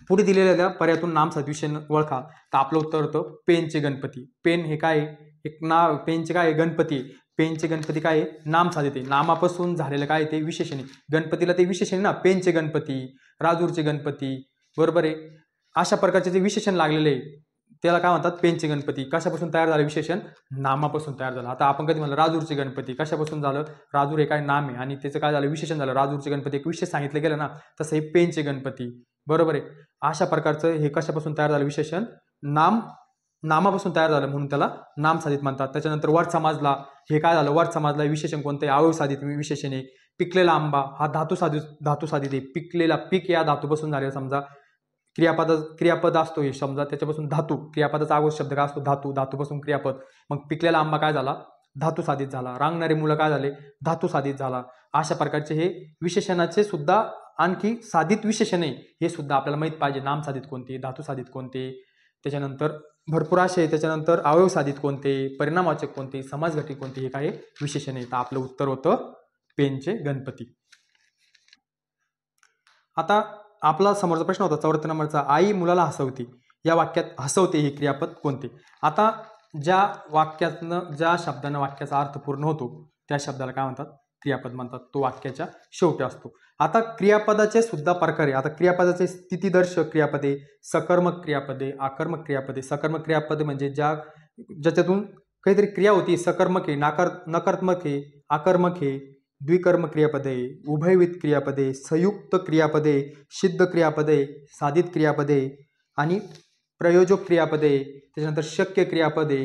पुढे दिलेल्या पर्यायातून नाम साधित विशेषण ओळखा. तर आपलं उत्तर होतं पेनचे गणपती. पेन हे काय, एक नाव, पेनचे काय, गणपती. पेनचे गणपती काय, नाम साधित आहे, नामापासून झालेलं काय ते विशेषणे. गणपतीला ते विशेषण ना, पेनचे गणपती, राजूरचे गणपती, बरोबर आहे. अशा प्रकारचे जे विशेषण लागलेले आहे त्याला काय म्हणतात, पेनचे गणपती. कशापासून तयार झालं विशेषण, नामापासून तयार झालं. आता आपण कधी म्हणलं राजूरचे गणपती, कशापासून झालं, राजूर हे काय नाम आहे आणि त्याचं काय झालं, विशेषण झालं. राजूरचे गणपती एक विशेष सांगितलं गेलं ना, तसं हे पेनचे गणपती, बरोबर आहे. अशा प्रकारचं हे कशापासून तयार झालं विशेषण, नामापासून तयार झालं, म्हणून त्याला नाम साधित म्हणतात. त्याच्यानंतर वर समाजला, हे काय झालं, वर समाजला विशेषण कोणतं आहे, अवयव साधित विशेषण आहे. पिकलेला आंबा हा धातू साधित आहे. पिकलेला, पीक या धातूपासून झालेला, समजा क्रियापद असतो हे, समजा त्याच्यापासून धातू, क्रियापदाचा अगोदर शब्द काय असतो, धातू, धातूपासून क्रियापद, मग पिकलेला आंबा काय झाला, धातू साधित झाला. रांगणारी मुलं काय झाले, धातू साधित झाला. अशा प्रकारचे हे विशेषणाचे सुद्धा आणखी साधित विशेषण आहे, हे सुद्धा आपल्याला माहित पाहिजे. नाम साधित कोणते, धातू साधित कोणते, त्याच्यानंतर भरपूर असे, त्याच्यानंतर अवयव साधित कोणते, परिणामवाचक कोणते, समासघटित कोणते, हे काही विशेषण आहे. तर आपलं उत्तर होतं पेनचे गणपती. आता आपला समोरचा प्रश्न होता 74 नंबरचा, आई मुलाला हसवते. या वाक्यात हसवते हे क्रियापद कोणते. आता ज्या वाक्यातनं, ज्या शब्दानं वाक्याचा अर्थ पूर्ण होतो त्या शब्दाला काय म्हणतात, क्रियापद म्हणतात. तो वाक्याच्या शेवटी असतो. आता क्रियापदाचे सुद्धा प्रकार आहे. आता क्रियापदाचे स्थितीदर्शक क्रियापदे, सकर्मक क्रियापदे, आकर्मक क्रियापदे. सकर्मक क्रियापदे म्हणजे ज्याच्यातून काहीतरी क्रिया होती, सकर्मक आहे, नकारात्मक आहे, आकर्मक आहे, द्विकर्म क्रियापदे, उभयविध क्रियापदे, संयुक्त क्रियापदे, सिद्ध क्रियापदे, साधित क्रियापदे आणि प्रयोजक क्रियापदे. त्याच्यानंतर शक्य क्रियापदे,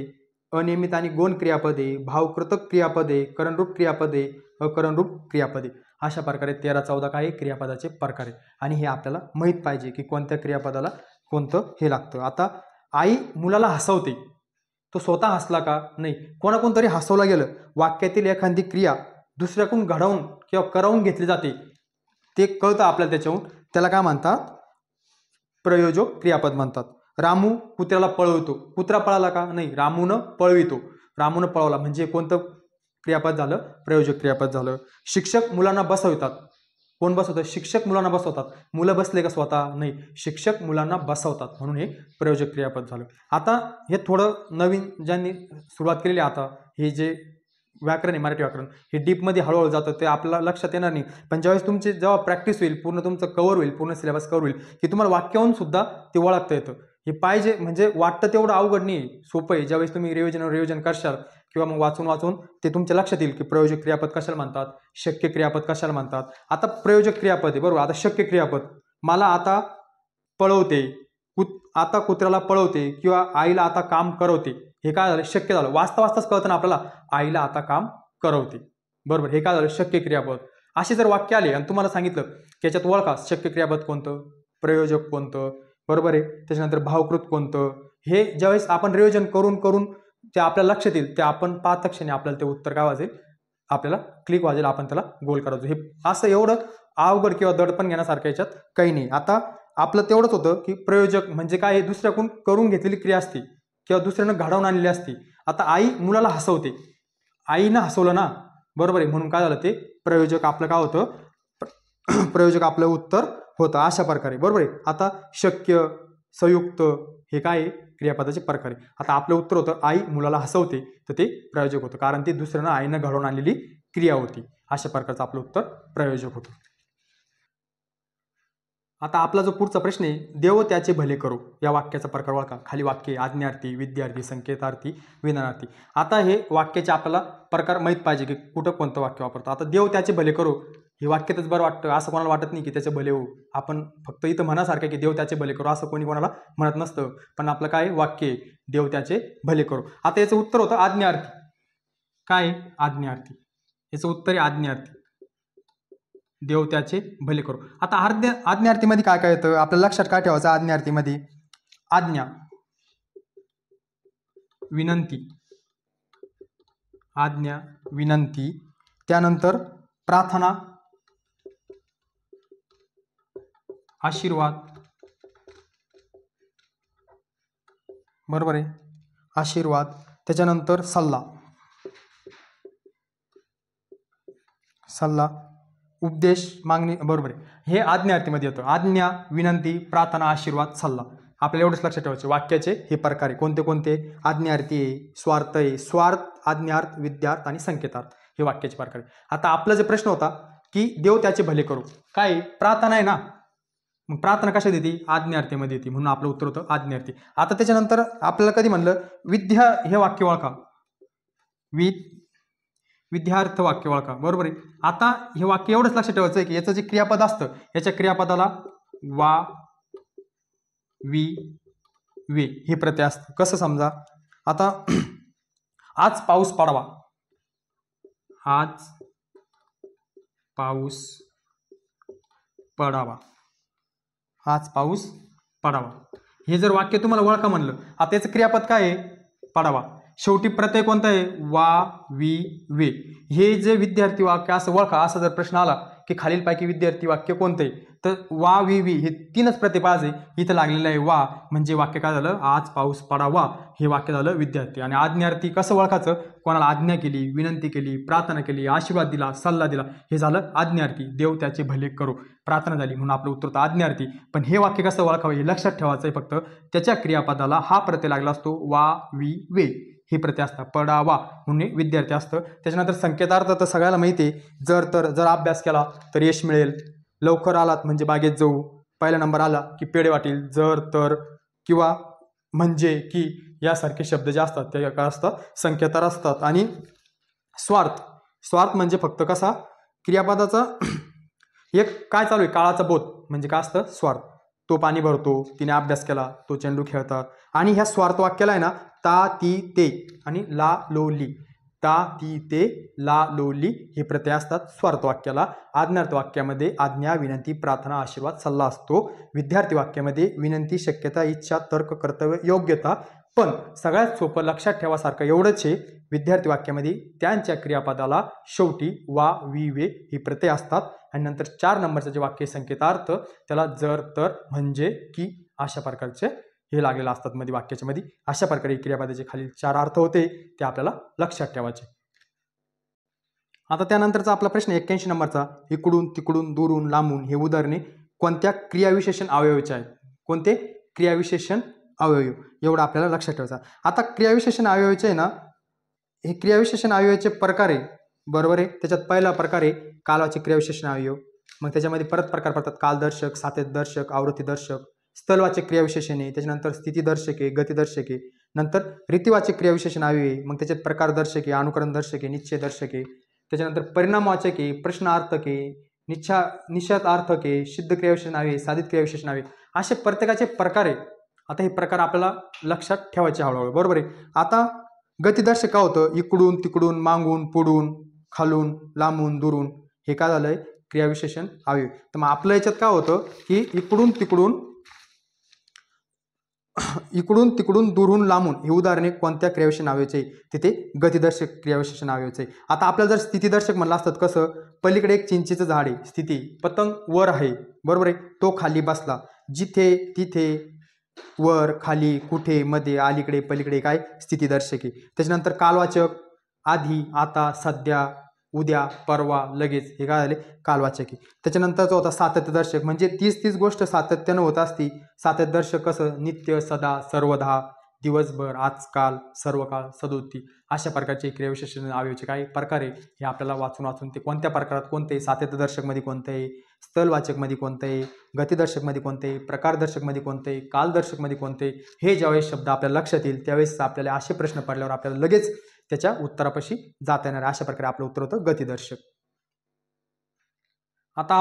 अनियमित आणि गौण क्रियापदे, भावकृतक क्रियापदे, करणरूप क्रियापदे, अकरणरूप क्रियापदे. अशा प्रकारे 13-14 काही क्रियापदाचे प्रकार आहे आणि हे आपल्याला माहित पाहिजे की कोणत्या क्रियापदाला कोणतं हे लागतं. आता आई मुलाला हसवते, तो स्वतः हसला का, नाही, कोणाकोणतरी हसवला गेलं. वाक्यातील एखादी क्रिया दुसऱ्याकडून घडवून किंवा करवून घेतली जाते, ते कळतं आपल्याला त्याच्याहून, त्याला काय म्हणतात, प्रयोजक क्रियापद म्हणतात. रामू कुत्र्याला पळवतो, कुत्रा पळाला का, नाही, रामूनं पळवितो, रामूनं पळवला, म्हणजे कोणतं क्रियापद झालं, प्रयोजक क्रियापद झालं. शिक्षक मुलांना बसवतात, कोण बसवतात, शिक्षक मुलांना बसवतात. मुलं बसले का स्वतः, नाही, शिक्षक मुलांना बसवतात, म्हणून हे प्रयोजक क्रियापद झालं. आता हे थोडं नवीन ज्यांनी सुरुवात केलेली, आता हे जे व्याकरण आहे, मराठी व्याकरण, हे डीपमध्ये हळूहळू जातं, ते आपल्याला लक्षात येणार नाही. पण ज्यावेळेस तुमची जेव्हा प्रॅक्टिस होईल, पूर्ण तुमचं कव्हर होईल, पूर्ण सिलेबस कव्हर होईल, की तुम्हाला वाक्याहून सुद्धा ते ओळखता येतं. हे पाहिजे, म्हणजे वाटतं तेवढं अवघड नाही, सोपं आहे. ज्यावेळेस तुम्ही रिव्हिजन करशाल किंवा मग वाचून ते तुमच्या लक्षात येईल की प्रयोजक क्रियापद कशाला म्हणतात, शक्य क्रियापद कशाला म्हणतात. आता प्रयोजक क्रियापद आहे, बरोबर. आता शक्य क्रियापद, मला आता पळवते, आता कुत्र्याला पळवते किंवा आईला आता काम करवते, हे काय झालं, शक्य झालं. वाचताच कळतं ना आपल्याला, आईला आता काम करवते, बरोबर. हे काय झालं, शक्य क्रियापद. असे जर वाक्य आले आणि तुम्हाला सांगितलं की याच्यात ओळखा शक्य क्रियापद कोणतं, प्रयोजक कोणतं, बरोबर आहे, त्याच्यानंतर भावकृत कोणतं, हे ज्यावेळेस आपण रिव्हिजन करून ते आपल्याला लक्षात येईल, ते आपण 5 क्षणी आपल्याला ते उत्तर काय वाजेल, आपल्याला क्लिक वाजेल, आपण त्याला गोल करायचो. हे असं एवढं अवघड किंवा दडपण घेण्यासारखं याच्यात काही नाही. आता आपलं तेवढंच होतं की प्रयोजक म्हणजे काय, दुसऱ्याकडून करून घेतलेली क्रिया असते किंवा दुसऱ्यानं घडवून आणलेली असते. आता आई मुलाला हसवते, आईनं हसवलं ना, बरोबर आहे, म्हणून काय झालं ते प्रयोजक आपलं काय होतं, प्रयोजक आपलं उत्तर होतं अशा प्रकारे, बरोबर आहे. आता शक्य, संयुक्त हे काय आहे, क्रियापदाचे प्रकार आहे. आता आपलं उत्तर होतं आई मुलाला हसवते, तर ते प्रयोजक होतं, कारण ते दुसऱ्यानं आईनं घडवून आणलेली क्रिया होती. अशा प्रकारचं आपलं उत्तर प्रयोजक होतं. आता आपला जो पुढचा प्रश्न आहे, देव त्याचे भले करो, या वाक्याचा प्रकार ओळखा. खाली वाक्य आज्ञार्थी, विद्यार्थी, संकेतार्थी, विधानार्थी. आता हे वाक्याचे आपल्याला प्रकार माहीत पाहिजे की कुठं कोणतं वाक्य वापरतो. आता देव त्याचे भले करो हे वाक्यातच बरं वाटतं, असं कोणाला वाटत नाही की त्याचे भले हो. आपण फक्त इथं म्हणासारखं की देव त्याचे भले करो असं कोणी कोणाला म्हणत नसतं, पण आपलं काय वाक्य आहे, देव त्याचे भले करो. आता याचं उत्तर होतं आज्ञार्थी. काय आज्ञार्थी, याचं उत्तर आहे आज्ञार्थी, देव त्याचे भले करो. आता आज्ञार्थीमध्ये काय काय येतं आपल्या लक्षात काय ठेवायचं, आज्ञार्थीमध्ये आज्ञा, विनंती, आज्ञा, विनंती, त्यानंतर प्रार्थना, आशीर्वाद, बरोबर आहे, आशीर्वाद, त्याच्यानंतर सल्ला, सल्ला, उपदेश, मागणी, बरोबर आहे. हे आज्ञार्थीमध्ये येतं. आज्ञा, विनंती, प्रार्थना, आशीर्वाद, सल्ला. आपल्याला एवढंच लक्षात ठेवायचे. वाक्याचे हे प्रकार आहे कोणते कोणते, आज्ञार्थी आहे, स्वार्थ आहे, स्वार्थ, आज्ञार्थ, विद्यार्थ आणि संकेतार्थ, हे वाक्याचे प्रकार आहे. आता आपला जो प्रश्न होता की देव त्याचे भले करू, काय प्रार्थना आहे ना, मग प्रार्थना कशा देते, आज्ञार्थीमध्ये येते, म्हणून आपलं उत्तर होतं आज्ञार्थी. आता त्याच्यानंतर आपल्याला कधी म्हणलं विद्या, हे वाक्य ओळखा, विद्यार्थ वाक्य ओळखा, बरोबर आहे. आता हे वाक्य एवढंच लक्षात ठेवायचं आहे की याचं जे क्रियापद असतं, याच्या क्रियापदाला वा, वी, वे हे प्रत्यय असतं. कसं समजा, आता आज पाऊस पडावा, आज पाऊस पडावा, आज पाऊस पडावा, हे जर वाक्य तुम्हाला ओळखा म्हणलं, आता याचं क्रियापद काय आहे, पडावा. शेवटी प्रत्यय कोणता आहे, वा, वी, वे. हे जे विद्यार्थी वाक्य असं ओळखा, असा जर प्रश्न आला की खालीलपैकी विद्यार्थी वाक्य कोणते, तर वा, वी, वी हे तीनच प्रत्यय पाहिजे. इथं लागलेलं आहे वा, म्हणजे वाक्य काय झालं, आज पाऊस पडावा, हे वाक्य झालं विद्यार्थी. आणि आज्ञार्थी कसं ओळखायचं, कोणाला आज्ञा केली, विनंती केली, प्रार्थना केली, आशीर्वाद दिला, सल्ला दिला, हे झालं आज्ञार्थी. देव त्याचे भले करो, प्रार्थना झाली, म्हणून आपलं उत्तर होतं आज्ञार्थी. पण हे वाक्य कसं ओळखावं हे लक्षात ठेवायचं आहे. फक्त त्याच्या क्रियापदाला हा प्रत्यय लागला असतो, वा, वी, वे हे प्रत्यय असतात. पडावा म्हणून विद्यार्थी असतं. त्याच्यानंतर संकेतार्थ तर सगळ्याला माहिती आहे, जर अभ्यास केला तर यश मिळेल, लवकर आलात म्हणजे बागेत जाऊ, पहिला नंबर आला की पेढे वाटेल, जर, तर, किंवा, म्हणजे, की यासारखे शब्द जे असतात ते काय असतात, संकेतार असतात. आणि स्वार्थ म्हणजे फक्त कसा, क्रियापदाचा एक काय चालू आहे, काळाचा बोध, म्हणजे काय असतं स्वार्थ. तो पाणी भरतो, तिने अभ्यास केला, तो चेंडू खेळतात. आणि ह्या स्वार्थ वाक्याला आहे ना, ता, ती, ते आणि ला, लो, ली, ता, ती, ते, ला, लो, ली हे प्रत्यय असतात स्वार्थ वाक्याला. आज्ञार्थ वाक्यामध्ये आज्ञा, विनंती, प्रार्थना, आशीर्वाद, सल्ला असतो. विद्यार्थी वाक्यामध्ये विनंती, शक्यता, इच्छा, तर्क, कर्तव्य, योग्यता. पण सगळ्यात सोपं लक्षात ठेवासारखं एवढंच आहे, विद्यार्थी वाक्यामध्ये त्यांच्या क्रियापदाला शेवटी वा, वी, वे ही प्रत्यय असतात. आणि नंतर 4 नंबरचं जे वाक्य संकेतार्थ, त्याला जर, तर, म्हणजे, की अशा प्रकारचे हे लागलेलं असतात मध्ये वाक्याच्या मध्ये. अशा प्रकारे क्रियापदाचे खाली 4 अर्थ होते, ते आपल्याला लक्षात ठेवायचे. आता त्यानंतरचा आपला प्रश्न 81 नंबरचा, इकडून, तिकडून, दुरून, लांबून हे उदाहरणे कोणत्या क्रियाविशेषण अवयवाचे आहेत, कोणते क्रियाविशेषण अवयव, एवढं आपल्याला लक्षात ठेवायचं. आता क्रियाविशेषण अवयवाचे आहे ना, हे क्रियाविशेषण अवयवाचे प्रकार आहे, बरोबर आहे. त्याच्यात पहिला प्रकार आहे कालवाचे क्रियाविशेषण अवयव. मग त्याच्यामध्ये परत प्रकार पडतात, कालदर्शक, सापेक्षदर्शक, आवृत्तीदर्शक, स्थलवाचक क्रियाविशेषण आहे, त्याच्यानंतर स्थितीदर्शक आहे, गतिदर्शक आहे, नंतर रीतिवाचक क्रियाविशेषण अवयव आहे. मग त्याच्यात प्रकारदर्शक आहे, अनुकरणदर्शक आहे, निश्चयदर्शक आहे, त्याच्यानंतर परिणामवाचक आहे, प्रश्नार्थक आहे, निषेधार्थक आहे, सिद्ध क्रियाविशेषण अवयव आहे, साधित क्रियाविशेषण अवयव, असे प्रत्येकाचे प्रकार आहे. आता हे प्रकार आपल्याला लक्षात ठेवायचे हळूहळू, बरोबर आहे. आता गतिदर्शक काय होतं, इकडून, तिकडून, मागून, पुढून, खालून, लांबून, दुरून, हे काय झालंय क्रियाविशेषण अवयव. तर मग आपल्या याच्यात काय होतं की इकडून, तिकडून, इकडून तिकडून दूरहून लांबून ही उदाहरणे कोणत्या क्रियाविशेषण अवयवाची तिथे गतिदर्शक क्रियाविशेषण अवयवाची. आता आपल्याला जर स्थितीदर्शक म्हणलं असतं कसं, पलीकडे एक चिंचेचं झाड आहे, स्थिती, पतंग वर आहे, बरोबर आहे, तो खाली बसला, जिथे तिथे वर खाली कुठे मध्ये अलीकडे पलीकडे काय स्थितीदर्शक आहे. त्याच्यानंतर कालवाचक आधी आता सध्या उद्या परवा लगेच हे काय झाले कालवाचक आहे. त्याच्यानंतरचा होता सातत्यदर्शक, म्हणजे तीच गोष्ट सातत्यानं होत असती. सातत्यदर्शक कसं, नित्य सदा सर्वदा दिवसभर आजकाल सर्व काळ सदोदित अशा प्रकारचे क्रियाविशेषण अवयवाचे काही प्रकार आहे हे आपल्याला वाचून ते कोणत्या प्रकारात कोणते, सातत्यदर्शकमध्ये कोणतं आहे, स्थलवाचकमध्ये कोणतं आहे, गतिदर्शकमध्ये कोणते आहे, प्रकारदर्शकमध्ये कोणते आहे, कालदर्शकमध्ये कोणते, हे ज्यावेळेस शब्द आपल्याला लक्षात येईल त्यावेळेस आपल्याला असे प्रश्न पडल्यावर आपल्याला लगेच त्याच्या उत्तरापाशी जाता येणार. अशा प्रकारे आपलं उत्तर होतं गतिदर्शक. आता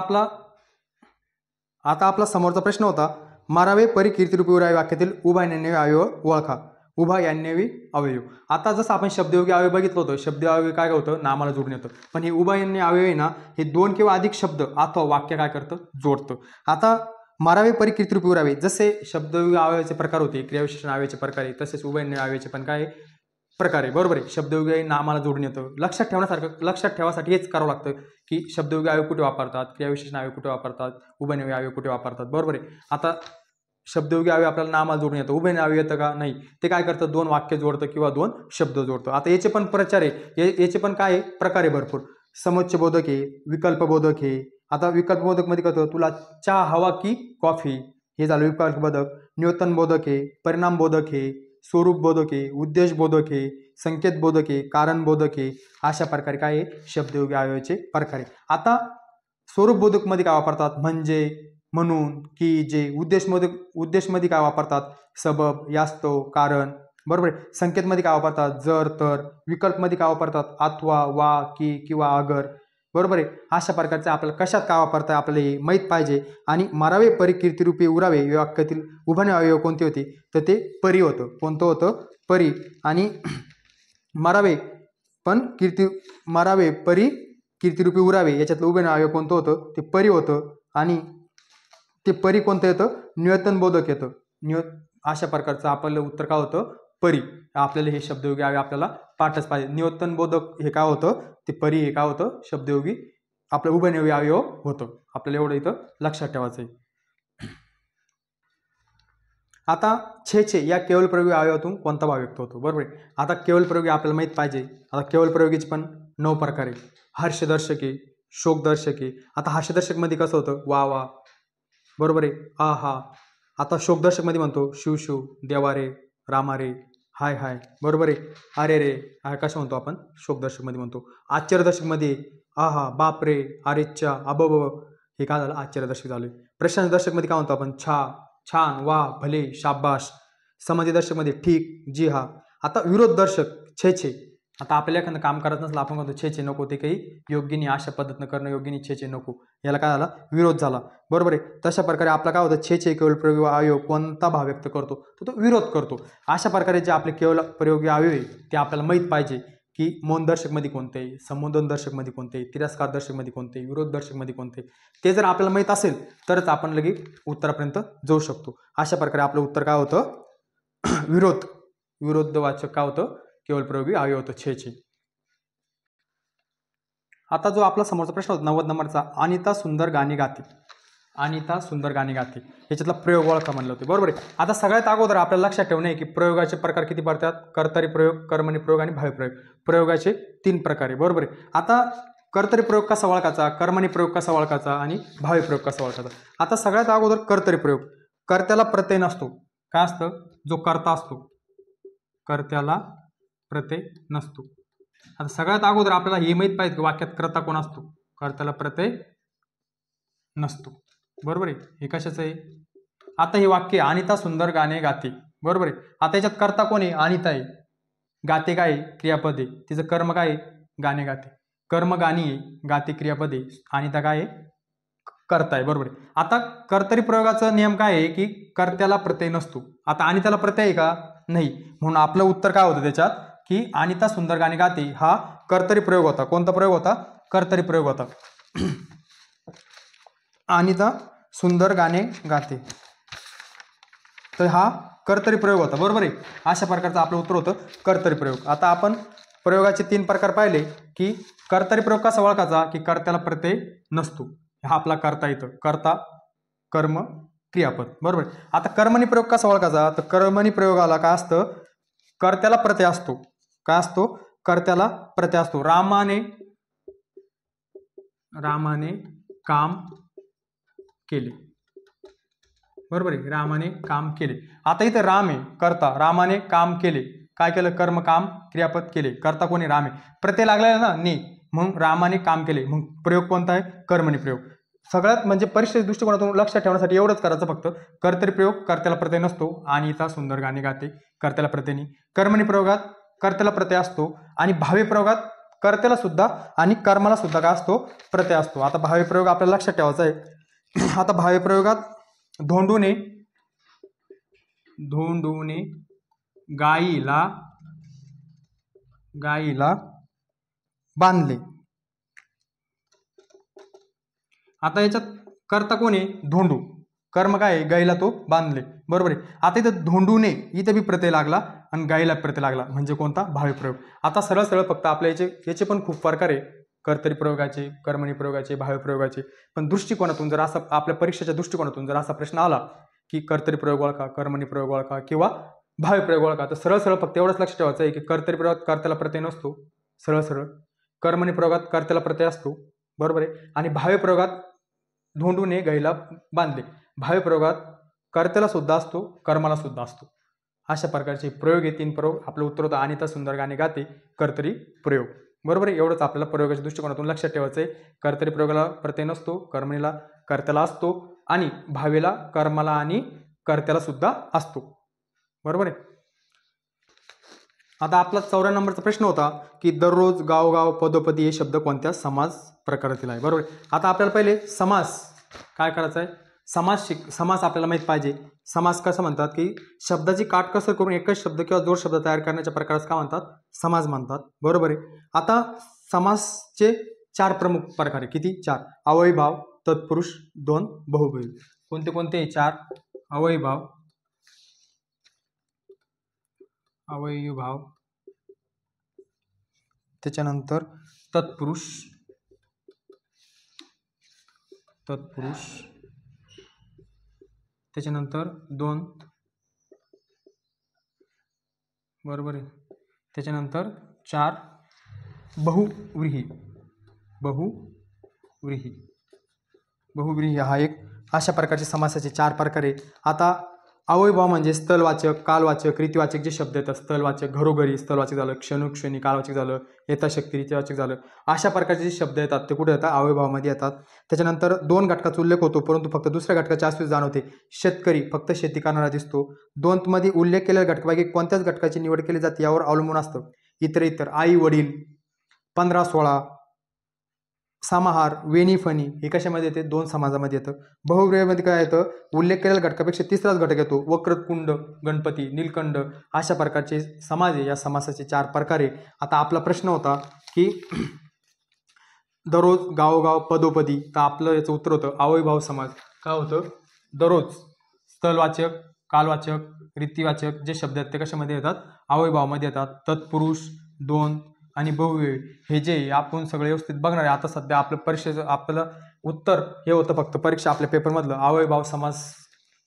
आपला समोरचा प्रश्न होता, मारावे परी कीर्तिरूपी उरावे वाक्यातील उभयन्यायी अवयव ओळखा. उभयन्यायी अवयव. आता जसं आपण शब्दयोगी अवयव बघितलं होतं, शब्दयोगी काय होतं, नामाला जोडून येतं, पण हे उभयन्यायी अवयव आहे ना, हे दोन किंवा अधिक शब्द अथवा वाक्य काय करतं, जोडतं. आता मारावे परी कीर्तिरूपी उरावे, जसे शब्दयोगी अवयवाचे प्रकार होते, क्रियाविशेषण अवयवाचे प्रकार आहे, तसेच उभयन्यायी अवयवाचे पण काय प्रकार आहे, बरोबर आहे. शब्दयोगी नामाला जोडून येतं. लक्षात ठेवण्यासाठी हेच करावं लागतं की शब्दयोगी अवयव कुठे वापरतात, क्रियाविशेषण अवयव कुठे वापरतात, उभयन्यायी अवयव कुठे वापरतात, बरोबर आहे. आता शब्दयोगी अवयव आपल्याला नामाला जोडून येतं, उभयन्यायी अवयव येतं का, नाही. ते काय करतं, दोन वाक्य जोडतं किंवा दोन शब्द जोडतं. आता याचे पण प्रचार आहे, याचे पण काय प्रकार आहे भरपूर. समुच्चय बोधक आहे, विकल्प बोधक आहे. आता विकल्प बोधक मध्ये कसं, तुला चहा हवा की कॉफी, हे झालं विकल्प बोधक. नियोजन बोधक आहे, परिणाम बोधक आहे, स्वरूप बोधक आहे, उद्देश बोधक आहे, संकेत बोधक आहे, कारण बोधक आहे. अशा प्रकारे काय आहे शब्दयोगी अवयवाचे प्रकार आहे. आता स्वरूप बोधक मध्ये काय वापरतात, म्हणजे, म्हणून, की, जे. उद्देश मध्ये काय वापरतात, सबब, यास्तव, कारण, बरोबर आहे. संकेत मध्ये काय वापरतात, जर तर. विकल्प मध्ये काय वापरतात, अथवा, वा, की, किंवा, अगर, बरोबर आहे. अशा प्रकारचे आपल्याला कशात काय वापरताय आपल्याला हे माहीत पाहिजे. आणि मारावे परी कीर्तिरूपी उरावे या वाक्यातील उभयन्यायी अवयव कोणते होते, तर ते परी होतं. कोणतं होतं, परी. आणि मारावे परी कीर्तिरूपी उरावे याच्यातलं उभयन्यायी अवयव कोणतं होतं, ते परी होतं. आणि ते परी कोणतं येतं, नियोजन बोधक येतं. अशा प्रकारचं आपलं उत्तर काय होतं, परी. आपल्याला हे शब्दयोगी अवयव आपल्याला पाठच पाहिजे. नियोजन बोधक हे काय होतं, ते परी हे काय होतं, शब्दयोगी आपलं उभयन्यायी अवयव होतं. आपल्याला एवढं इथं लक्षात ठेवायचं आहे. आता छे या केवळ प्रयोगी अवयवातून कोणता भाव व्यक्त होतो, बरोबर आहे. आता केवळ प्रयोगी आपल्याला माहित पाहिजे. आता केवळ प्रयोगीचे पण 9 प्रकार आहे. हर्षदर्शक आहे, शोकदर्शक आहे. आता हर्षदर्शक मध्ये कसं होतं, वा वा, बरोबर आहे, हा हा. आता शोकदर्शक मध्ये म्हणतो शिव शिव, देवा रे, रामा रे, हाय हाय, बरोबर आहे. अरे रे, हा कसं म्हणतो आपण, शोकदर्शक मध्ये म्हणतो. आश्चर्यदर्शक मध्ये आहा, बाप रे, अरेच्चा, अबब, हे काय झालं, आश्चर्यदर्शक झालं. प्रशंसदर्शक मध्ये काय म्हणतो आपण, छान, वा, भले, शाबाश. समधिदर्शक मध्ये ठीक, जी हा. आता विरोधदर्शक छे. आता आपल्याला एखादं काम करत नसलं आपण म्हणतो छे नको, ते काही योग्य नाही, अशा पद्धतीनं करणं योग्य नाही, छे नको, याला काय झाला, विरोध झाला, बरोबर आहे. तशा प्रकारे आपला काय होतं, छे केवळ प्रयोगी अवयव कोणता भाव व्यक्त करतो, तर तो विरोध करतो. अशा प्रकारे जे आपले केवळ प्रयोगी अवयव आहे ते आपल्याला माहीत पाहिजे की मौनदर्शक मध्ये कोणते, संबोधनदर्शक मध्ये कोणते, तिरस्कारदर्शक मध्ये कोणते, विरोधदर्शक मध्ये कोणते, ते जर आपल्याला माहीत असेल तरच आपण लगेच उत्तरापर्यंत जाऊ शकतो. अशा प्रकारे आपलं उत्तर काय होतं, विरोधवाचक काय होतं, केवळ प्रयोगी अवयव होतं छे. आता जो आपला समोरचा प्रश्न होता 90 नंबरचा, अनिता सुंदर गाणी गाते. अनिता सुंदर गाणी गाते याच्यातला प्रयोग ओळखा म्हणलं होते, बरोबर आहे. आता सगळ्यात अगोदर आपल्याला लक्षात ठेवणे आहे की प्रयोगाचे प्रकार किती पडतात, कर्तरी प्रयोग, कर्मणी प्रयोग आणि भावी प्रयोग. प्रयोगाचे 3 प्रकार आहे, बरोबर आहे. आता कर्तरी प्रयोग कसा ओळखायचा, कर्मणी प्रयोग कसा ओळखायचा आणि भावी प्रयोग कसा ओळखायचा. आता सगळ्यात अगोदर कर्तरी प्रयोग. कर्त्याला प्रत्यय नसतो. काय असतं, जो कर्ता असतो कर्त्याला प्रत्यय नसतो. आता सगळ्यात अगोदर आपल्याला हे माहित पाहिजे की वाक्यात कर्ता कोण असतो, कर्त्याला प्रत्यय नसतो, बरोबर आहे. हे कशाचं आहे, आता हे वाक्य अनिता सुंदर गाणे गाते, बरोबर आहे. आता याच्यात कर्ता कोण आहे, अनिता आहे. गाते काय, क्रियापद आहे. तिचं कर्म काय आहे, गाणे गाते. कर्म गाणी आहे, गाते क्रियापद आहे. अनिता काय आहे, कर्ता आहे, बरोबर आहे. आता कर्तरी प्रयोगाचा नियम काय आहे की कर्त्याला प्रत्यय नसतो. आता अनिताला प्रत्यय आहे का, नाही. म्हणून आपलं उत्तर काय होतं त्याच्यात की अनिता सुंदर गाणे गाते हा कर्तरी प्रयोग होता. कोणता प्रयोग होता, कर्तरी प्रयोग होता. अनिता सुंदर गाणे गाते, तर हा कर्तरी प्रयोग होता, बरोबर आहे. अशा प्रकारचं आपलं उत्तर होतं कर्तरी प्रयोग. आता आपण प्रयोगाचे 3 प्रकार पाहिले की कर्तरी प्रयोग कसा ओळखायचा की कर्त्याला प्रत्यय नसतो. हा आपला कर्ता इथं, कर्ता, कर्म, क्रियापद, बरोबर. आता कर्मणी प्रयोग कसा ओळखायचा, तर कर्मणी प्रयोगाला काय असतं, कर्त्याला प्रत्यय असतो. काय असतो, कर्त्याला प्रत्यय असतो. रामाने काम केले, बरोबर आहे. रामाने काम केले. आता इथे राम आहे कर्ता, रामाने काम केले, काय केलं, कर्म, काम, क्रियापद केले. कर्ता कोणी, राम आहे. प्रत्यय लागलेला ना ने, मग रामाने काम केले, मग प्रयोग कोणता आहे, कर्मणी प्रयोग. सगळ्यात म्हणजे परीक्षेच्या दृष्टिकोनातून लक्षात ठेवण्यासाठी एवढंच करायचं फक्त, कर्तरी प्रयोग कर्त्याला प्रत्यय नसतो. अनिता सुंदर गाणे गाते, कर्त्याला प्रत्यय नाही. कर्मणी प्रयोगात कर्त्याला प्रत्यय असतो आणि भावी प्रयोगात कर्त्याला सुद्धा आणि कर्माला सुद्धा काय असतो, प्रत्यय असतो. आता भावी प्रयोग आपल्याला लक्षात ठेवायचा आहे. आता भावी प्रयोगात धोंडूने गाईला बांधले. आता याच्यात कर्ता कोण आहे, धोंडू. कर्म काय आहे, गाईला तो बांधले, बरोबर आहे. आता इथं धोंडूने इथं बी प्रत्यय लागला आणि गाईला प्रत्यय लागला, म्हणजे कोणता, भावी प्रयोग. आता सरळ सरळ फक्त आपल्या याचे पण खूप प्रकार आहे, कर्तरी प्रयोगाचे, कर्मणी प्रयोगाचे, भावी प्रयोगाचे. पण दृष्टिकोनातून जर असं आपल्या परीक्षेच्या दृष्टिकोनातून जर असा प्रश्न आला की कर्तरी प्रयोग ओळखा, कर्मणी प्रयोग ओळखा किंवा भावी प्रयोग ओळखा, तर सरळ सरळ फक्त एवढंच लक्षात ठेवायचं आहे की कर्तरी प्रयोगात कर्त्याला प्रत्यय नसतो, सरळ सरळ. कर्मणी प्रयोगात कर्त्याला प्रत्यय असतो, बरोबर आहे. आणि भावी प्रयोगात धोंडूने गाईला बांधले. भावी प्रयोगात कर्त्याला सुद्धा असतो, कर्माला सुद्धा असतो. अशा प्रकारचे प्रयोग आहे, 3 प्रयोग. आपलं उत्तर होतं अनिता सुंदर गाणे गाते, कर्तरी प्रयोग, बरोबर आहे. एवढंच आपल्याला प्रयोगाच्या दृष्टिकोनातून लक्षात ठेवायचं आहे. कर्तरी प्रयोगाला प्रत्यय नसतो, कर्मणीला कर्त्याला असतो आणि भावीला कर्माला आणि कर्त्याला सुद्धा असतो, बरोबर आहे. आता आपला 94 नंबरचा प्रश्न होता की दररोज, गावगाव, पदोपदी हे शब्द कोणत्या समास प्रकारातील आहे, बरोबर आहे. आता आपल्याला पहिले समास काय करायचं आहे, समास आपल्याला माहित पाहिजे. समास कसं म्हणतात की शब्दाची काटकसर करून एकच शब्द किंवा जोड शब्द तयार करण्याच्या प्रकारास काय म्हणतात, समास म्हणतात, बरोबर आहे. आता समासचे 4 प्रमुख प्रकार आहे. किती, 4. अवयभाव, तत्पुरुष, द्वंद्व, बहुब्रीही. कोणते कोणते 4, अवयभाव, त्याच्यानंतर तत्पुरुष, त्याच्यानंतर द्वंद्व, बरोबर आहे. त्याच्यानंतर 4 बहुव्रीही हा एक अशा प्रकारचे समासाचे 4 प्रकार आहे. आता अवयभाव म्हणजे स्थलवाचक, कालवाचक, रीतिवाचक जे शब्द येतात, स्थलवाचक घरोघरी स्थलवाचक झालं, क्षणोक्षणी कालवाचक झालं, यथाशक्ती रीतिवाचक झालं. अशा प्रकारचे जे शब्द येतात ते कुठे येतात, अवयभावामध्ये येतात. त्याच्यानंतर 2 घटकाचा उल्लेख होतो परंतु फक्त दुसऱ्या घटकाची अस्तित्व जाणवते. शेतकरी फक्त शेती करणारा दिसतो. द्वंद्वमध्ये उल्लेख केलेल्या घटकापैकी कोणत्याच घटकाची निवड केली जाते यावर अवलंबून असतं. इतर आई वडील, 15-16, समाहार, वेणी फणी हे कशामध्ये येते, 2 समाजामध्ये येतं. बहुव्रीहीमध्ये काय येतं, उल्लेख केलेल्या घटकापेक्षा तिसराच घटक येतो. वक्रतुंड, गणपती, नीलकंठ अशा प्रकारचे समाज आहे. या समासाचे 4 प्रकार आहे. आता आपला प्रश्न होता की दररोज, गावोगाव, पदोपदी, तर आपलं याचं उत्तर होतं अवयभाव समास. काय होतं, दररोज स्थलवाचक, कालवाचक, रीतिवाचक जे शब्द आहेत ते कशामध्ये येतात, अवयभावामध्ये येतात. तत्पुरुष, द्वंद्व आणि बहुव्रीही हे जे आपण सगळे व्यवस्थित बघणार आहे. आता सध्या आपलं परीक्षेचं आपलं उत्तर हे होतं फक्त परीक्षा आपल्या पेपरमधलं अवयभाव समास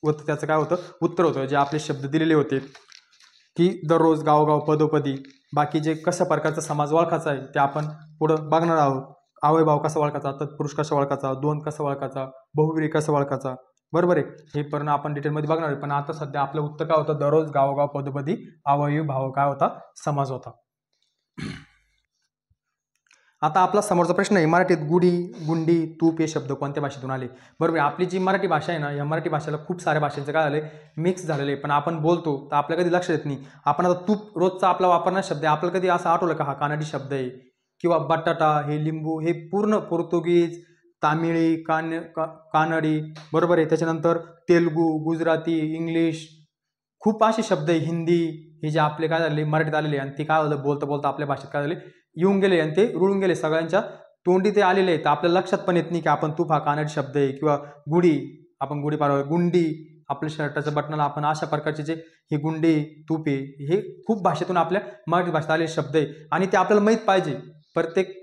होतं, त्याचं काय होतं उत्तर होतं, जे आपले शब्द दिलेले होते की दररोज, गावोगाव, पदोपदी. बाकी जे कशा प्रकारचा समाज ओळखायचा आहे ते आपण पुढं बघणार आहोत. अवयभाव कसा ओळखायचा, तत्पुरुष कसा ओळखायचा, द्वंद्व कसा ओळखायचा, बहुव्रीही कसा ओळखायचा, बरोबर आहे. हे पण आपण डिटेलमध्ये बघणार आहे. पण आता सध्या आपलं उत्तर काय होतं, दररोज, गावोगाव, पदोपदी, अवयभाव काय होता, समाज होता. आता आपला समोरचा प्रश्न आहे, मराठीत गुढी, गुंडी, तूप हे शब्द कोणत्या भाषेतून आले, बरोबर. आपली जी मराठी भाषा आहे ना, या मराठी भाषेला खूप साऱ्या भाषांचं काय झालं मिक्स झालेलं आहे. पण आपण बोलतो तर आपल्या कधी लक्षात येत नाही. आपण आता तूप रोजचा आपला वापरणारा शब्द आहे, आपल्याला कधी असं आठवलं का हा कानडी शब्द आहे, किंवा बटाटा, हे लिंबू, हे पूर्ण पोर्तुगीज, तामिळी, कानडी, बरोबर आहे. त्याच्यानंतर तेलुगू, गुजराती, इंग्लिश, खूप असे शब्द आहे, हिंदी, हे जे आपले काय झाले मराठीत आलेले आणि ते काय झालं बोलता बोलता आपल्या भाषेत काय झाले येऊन गेले आणि ते रुळून गेले, सगळ्यांच्या तोंडी ते आलेले आहेत. आपल्या लक्षात पण येत नाही की आपण तूप हा कानडी शब्द आहे, किंवा गुढी आपण गुढी पाडवा, गुंडी आपल्या शर्टाच्या बटनाला आपण अशा प्रकारचे जे हे गुंडे तुपे हे खूप भाषेतून आपल्या मराठी भाषेत आलेले शब्द आहे आणि ते आपल्याला माहीत पाहिजे. प्रत्येक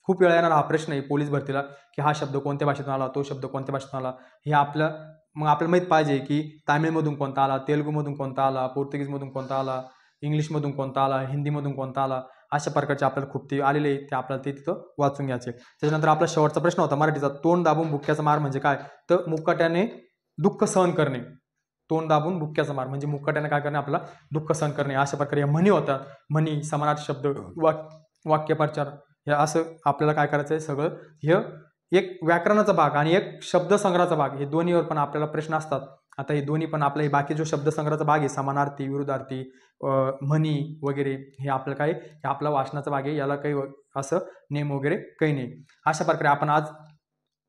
खूप वेळा येणारा हा प्रश्न आहे पोलीस भरतीला की हा शब्द कोणत्या भाषेतून आला, तो शब्द कोणत्या भाषेतून आला, हे मग आपल्याला माहीत पाहिजे की तामिळमधून कोणता आला, तेलुगूमधून कोणता आला, पोर्तुगीजमधून कोणता आला, इंग्लिशमधून कोणता आला, हिंदीमधून कोणता आला, अशा प्रकारचे आपल्याला खूप ते आलेले ते आपल्याला ते तिथं वाचून घ्यायचे. त्याच्यानंतर आपला शेवटचा प्रश्न होता मराठीचा, तोंड दाबून बुक्क्याचा मार म्हणजे काय? तर मुकाट्याने दुःख सहन करणे. तोंड दाबून बुक्क्याचा मार म्हणजे मुकाट्याने काय करणे? आपला दुःख सहन करणे. अशा प्रकारे म्हणी होतात. म्हणी, समानार्थी शब्द, वाक्यप्रचार हे असं आपल्याला काय करायचं आहे सगळं. हे एक व्याकरणाचा भाग आणि एक शब्दसंग्रहाचा भाग हे दोन्हीवर पण आपल्याला प्रश्न असतात. आता हे दोन्ही पण आपले बाकी जो शब्दसंग्रहाचा भाग आहे समानार्थी, विरुद्धार्थी, म्हणी वगैरे हे आपलं काय हे आपला वाचनाचा भाग आहे. याला काही असं नेम वगैरे काही नाही. अशा प्रकारे आपण आज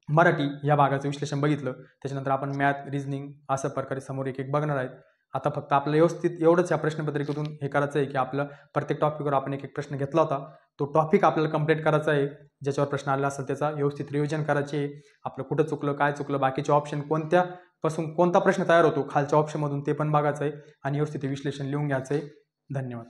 मराठी या भागाचं विश्लेषण बघितलं. त्याच्यानंतर आपण मॅथ, रिझनिंग अशा प्रकारे समोर एक एक बघणार आहेत. आता फक्त आपल्याला व्यवस्थित एवढंच या प्रश्नपत्रिकेतून हे करायचं आहे की आपलं प्रत्येक टॉपिकवर आपण एक एक प्रश्न घेतला होता. तो टॉपिक आपल्याला कंप्लीट करायचा आहे. ज्याच्यावर प्रश्न आलेला असेल त्याचा व्यवस्थित रिव्हिजन करायचे आहे. आपलं कुठं चुकलं, काय चुकलं, बाकीचे ऑप्शन कोणत्यापासून कोणता प्रश्न तयार होतो खालच्या ऑप्शनमधून ते पण बघायचं आहे आणि व्यवस्थित विश्लेषण लिहून घ्यायचं आहे. धन्यवाद.